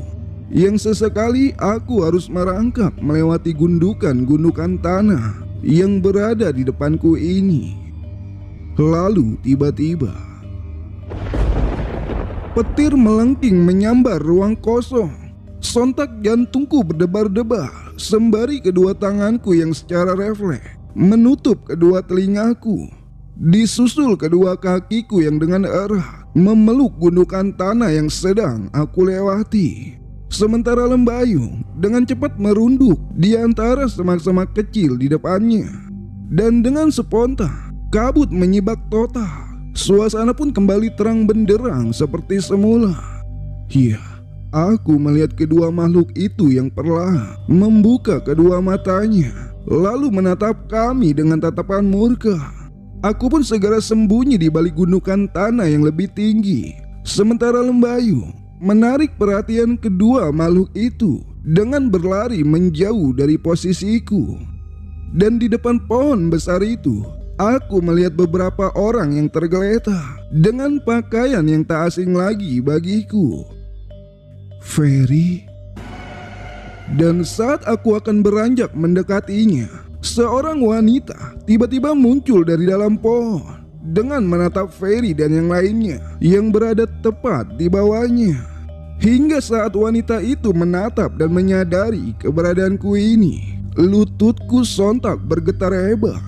Yang sesekali aku harus merangkak melewati gundukan-gundukan tanah yang berada di depanku ini. Lalu tiba-tiba petir melengking menyambar ruang kosong. Sontak jantungku berdebar-debar sembari kedua tanganku yang secara refleks menutup kedua telingaku. Disusul kedua kakiku yang dengan erat memeluk gundukan tanah yang sedang aku lewati. Sementara Lembayung dengan cepat merunduk di antara semak-semak kecil di depannya. Dan dengan spontan kabut menyibak total. Suasana pun kembali terang benderang seperti semula. Iya, aku melihat kedua makhluk itu yang perlahan membuka kedua matanya, lalu menatap kami dengan tatapan murka. Aku pun segera sembunyi di balik gundukan tanah yang lebih tinggi. Sementara Lembayung menarik perhatian kedua makhluk itu dengan berlari menjauh dari posisiku. Dan di depan pohon besar itu, aku melihat beberapa orang yang tergeletak dengan pakaian yang tak asing lagi bagiku. Ferry. Dan saat aku akan beranjak mendekatinya, seorang wanita tiba-tiba muncul dari dalam pohon dengan menatap Ferry dan yang lainnya yang berada tepat di bawahnya. Hingga saat wanita itu menatap dan menyadari keberadaanku ini, lututku sontak bergetar hebat.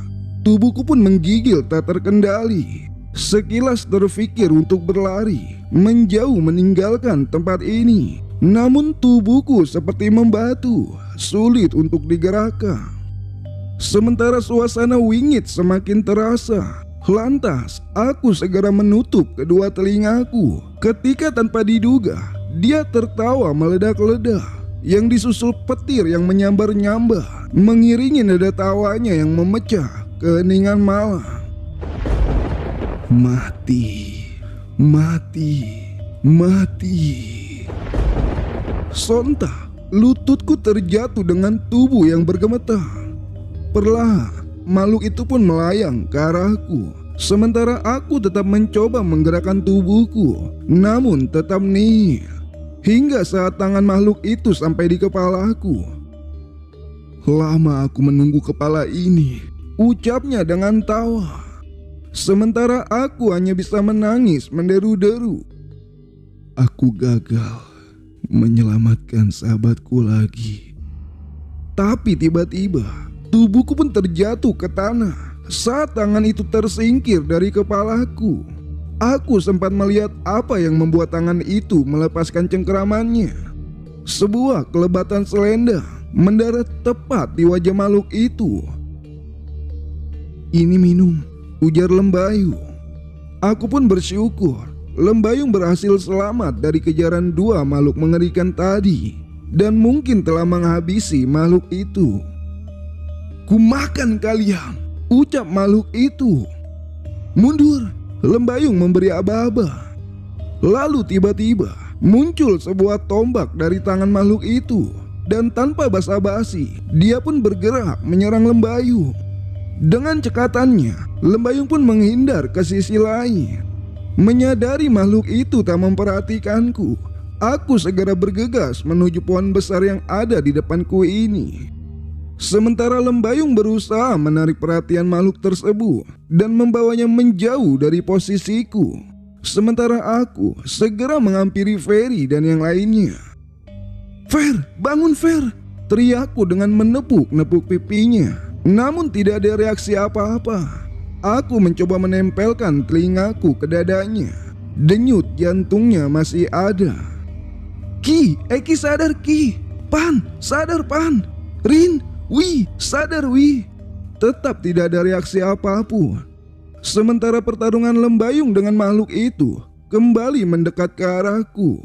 Tubuhku pun menggigil tak terkendali. Sekilas terfikir untuk berlari menjauh meninggalkan tempat ini, namun tubuhku seperti membatu, sulit untuk digerakkan. Sementara suasana wingit semakin terasa, lantas aku segera menutup kedua telingaku ketika tanpa diduga dia tertawa meledak-ledak, yang disusul petir yang menyambar-nyambar mengiringi nada tawanya yang memecah keheningan malam. Mati, mati, mati. Sontak lututku terjatuh dengan tubuh yang bergemetar. Perlahan makhluk itu pun melayang ke arahku. Sementara aku tetap mencoba menggerakkan tubuhku, namun tetap nihil. Hingga saat tangan makhluk itu sampai di kepalaku. Lama aku menunggu kepala ini, ucapnya dengan tawa. Sementara aku hanya bisa menangis menderu-deru. Aku gagal menyelamatkan sahabatku lagi. Tapi tiba-tiba tubuhku pun terjatuh ke tanah saat tangan itu tersingkir dari kepalaku. Aku sempat melihat apa yang membuat tangan itu melepaskan cengkeramannya. Sebuah kelebatan selendang mendarat tepat di wajah makhluk itu. "Ini minum," ujar Lembayung. Aku pun bersyukur Lembayung berhasil selamat dari kejaran dua makhluk mengerikan tadi, dan mungkin telah menghabisi makhluk itu. "Kumakan kalian," ucap makhluk itu. "Mundur," Lembayung memberi aba-aba. Lalu tiba-tiba muncul sebuah tombak dari tangan makhluk itu, dan tanpa basa-basi dia pun bergerak menyerang Lembayung. Dengan cekatannya, Lembayung pun menghindar ke sisi lain. Menyadari makhluk itu tak memperhatikanku, aku segera bergegas menuju pohon besar yang ada di depanku ini. Sementara Lembayung berusaha menarik perhatian makhluk tersebut dan membawanya menjauh dari posisiku. Sementara aku segera menghampiri Ferry dan yang lainnya. "Fer, bangun Fer!" teriakku dengan menepuk-nepuk pipinya. Namun tidak ada reaksi apa-apa. Aku mencoba menempelkan telingaku ke dadanya. Denyut jantungnya masih ada. "Ki, Ki sadar Ki! Pan, sadar Pan! Rin, Wi, sadar Wi!" Tetap tidak ada reaksi apapun. Sementara pertarungan Lembayung dengan makhluk itu kembali mendekat ke arahku.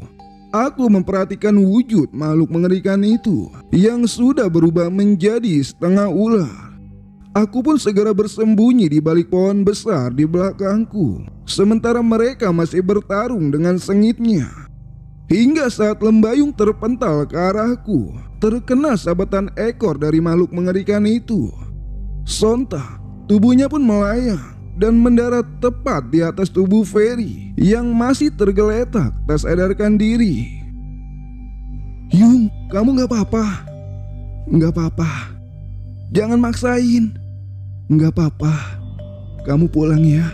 Aku memperhatikan wujud makhluk mengerikan itu yang sudah berubah menjadi setengah ular. Aku pun segera bersembunyi di balik pohon besar di belakangku, sementara mereka masih bertarung dengan sengitnya. Hingga saat Lembayung terpental ke arahku, terkena sabetan ekor dari makhluk mengerikan itu. Sontak, tubuhnya pun melayang dan mendarat tepat di atas tubuh Ferry yang masih tergeletak tak sadarkan diri. "Yung, kamu gak apa-apa?" "Gak apa-apa. Jangan maksain." "Gak apa-apa. Kamu pulang ya.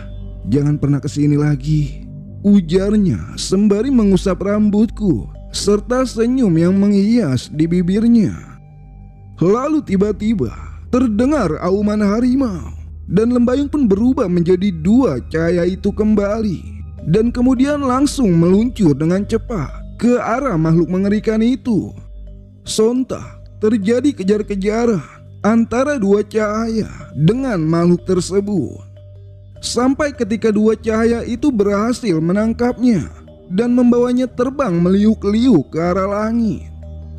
Jangan pernah kesini lagi," ujarnya sembari mengusap rambutku serta senyum yang menghias di bibirnya. Lalu tiba-tiba terdengar auman harimau dan Lembayung pun berubah menjadi dua cahaya itu kembali dan kemudian langsung meluncur dengan cepat ke arah makhluk mengerikan itu. Sontak terjadi kejar-kejaran antara dua cahaya dengan makhluk tersebut, sampai ketika dua cahaya itu berhasil menangkapnya dan membawanya terbang meliuk-liuk ke arah langit,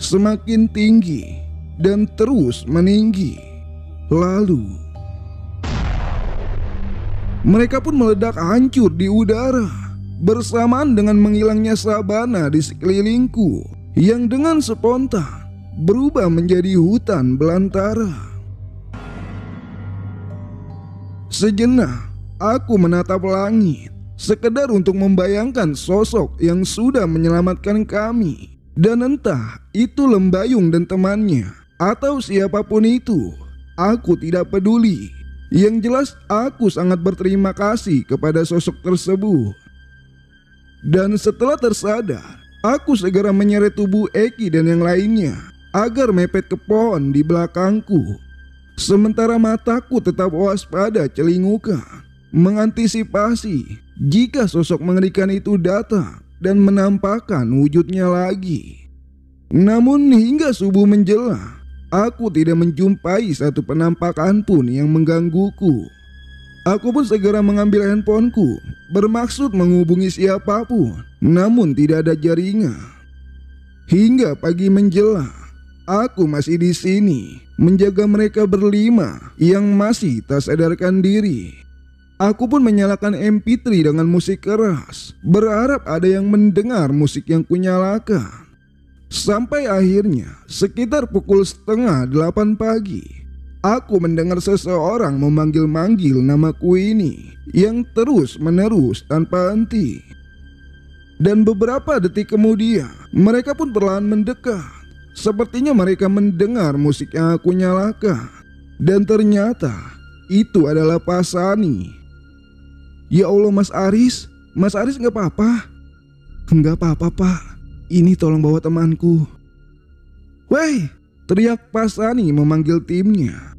semakin tinggi dan terus meninggi. Lalu mereka pun meledak hancur di udara bersamaan dengan menghilangnya sabana di sekelilingku yang dengan spontan berubah menjadi hutan belantara. Sejenak aku menatap langit, sekedar untuk membayangkan sosok yang sudah menyelamatkan kami. Dan entah itu Lembayung dan temannya atau siapapun itu, aku tidak peduli. Yang jelas aku sangat berterima kasih kepada sosok tersebut. Dan setelah tersadar, aku segera menyeret tubuh Eki dan yang lainnya agar mepet ke pohon di belakangku. Sementara mataku tetap waspada celingukan, mengantisipasi jika sosok mengerikan itu datang dan menampakkan wujudnya lagi. Namun hingga subuh menjelang, aku tidak menjumpai satu penampakan pun yang menggangguku. Aku pun segera mengambil handphoneku, bermaksud menghubungi siapapun, namun tidak ada jaringan. Hingga pagi menjelang, aku masih di sini menjaga mereka berlima yang masih tak sadarkan diri. Aku pun menyalakan MP3 dengan musik keras, berharap ada yang mendengar musik yang kunyalakan. Sampai akhirnya sekitar pukul 7:30 pagi, aku mendengar seseorang memanggil-manggil namaku ini yang terus-menerus tanpa henti. Dan beberapa detik kemudian, mereka pun perlahan mendekat. Sepertinya mereka mendengar musik yang aku nyalakan. Dan ternyata itu adalah Pak Sani. "Ya Allah, Mas Aris gak apa-apa?" "Gak apa-apa, Pak. Ini tolong bawa temanku." "Woi!" teriak Pak Sani memanggil timnya.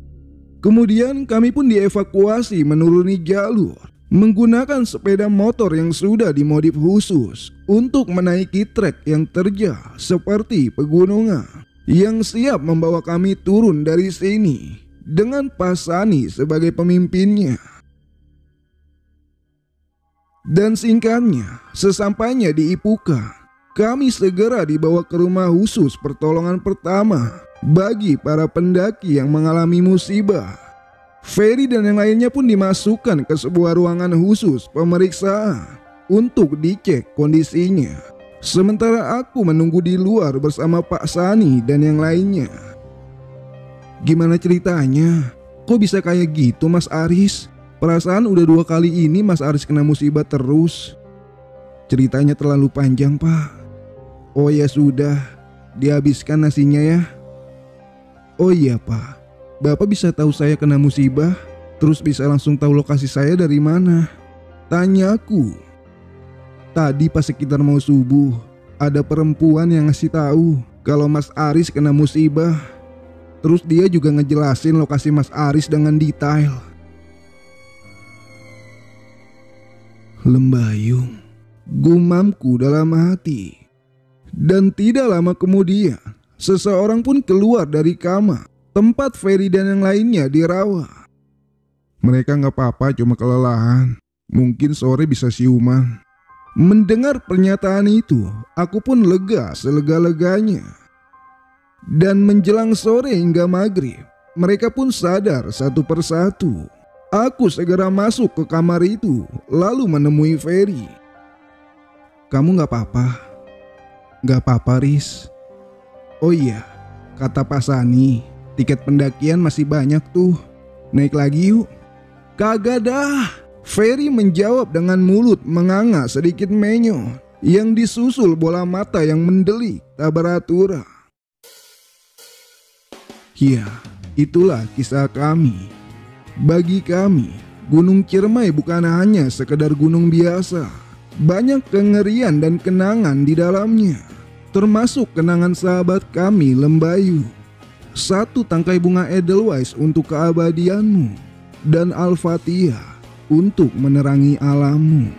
Kemudian kami pun dievakuasi menuruni jalur menggunakan sepeda motor yang sudah dimodif khusus untuk menaiki trek yang terjal seperti pegunungan yang siap membawa kami turun dari sini dengan Pak Sani sebagai pemimpinnya. Dan singkatnya, sesampainya di Ipuka, kami segera dibawa ke rumah khusus pertolongan pertama bagi para pendaki yang mengalami musibah. Ferry dan yang lainnya pun dimasukkan ke sebuah ruangan khusus pemeriksaan untuk dicek kondisinya. Sementara aku menunggu di luar bersama Pak Sani dan yang lainnya. "Gimana ceritanya? Kok bisa kayak gitu, Mas Aris? Perasaan udah 2 kali ini Mas Aris kena musibah terus." "Ceritanya terlalu panjang, Pak." "Oh ya sudah, dihabiskan nasinya ya." "Oh iya, Pak. Bapak bisa tahu saya kena musibah, terus bisa langsung tahu lokasi saya dari mana?" tanyaku. "Tadi pas sekitar mau subuh, ada perempuan yang ngasih tahu kalau Mas Aris kena musibah. Terus dia juga ngejelasin lokasi Mas Aris dengan detail." "Lembayung," gumamku dalam hati. Dan tidak lama kemudian, seseorang pun keluar dari kamar tempat Ferry dan yang lainnya dirawat. "Mereka gak apa-apa, cuma kelelahan. Mungkin sore bisa siuman." Mendengar pernyataan itu, aku pun lega selega-leganya. Dan menjelang sore hingga maghrib, mereka pun sadar satu persatu. Aku segera masuk ke kamar itu, lalu menemui Ferry. "Kamu gak apa-apa?" "Gak apa-apa, Riz." "Oh iya, kata Pak Sani, tiket pendakian masih banyak tuh. Naik lagi yuk." "Kagak dah," Ferry menjawab dengan mulut menganga sedikit menyon yang disusul bola mata yang mendelik tak beratura. Ya, itulah kisah kami. Bagi kami, Gunung Ciremai bukan hanya sekedar gunung biasa. Banyak kengerian dan kenangan di dalamnya, termasuk kenangan sahabat kami Lembayu. Satu tangkai bunga Edelweiss untuk keabadianmu, dan Al-Fatihah untuk menerangi alammu.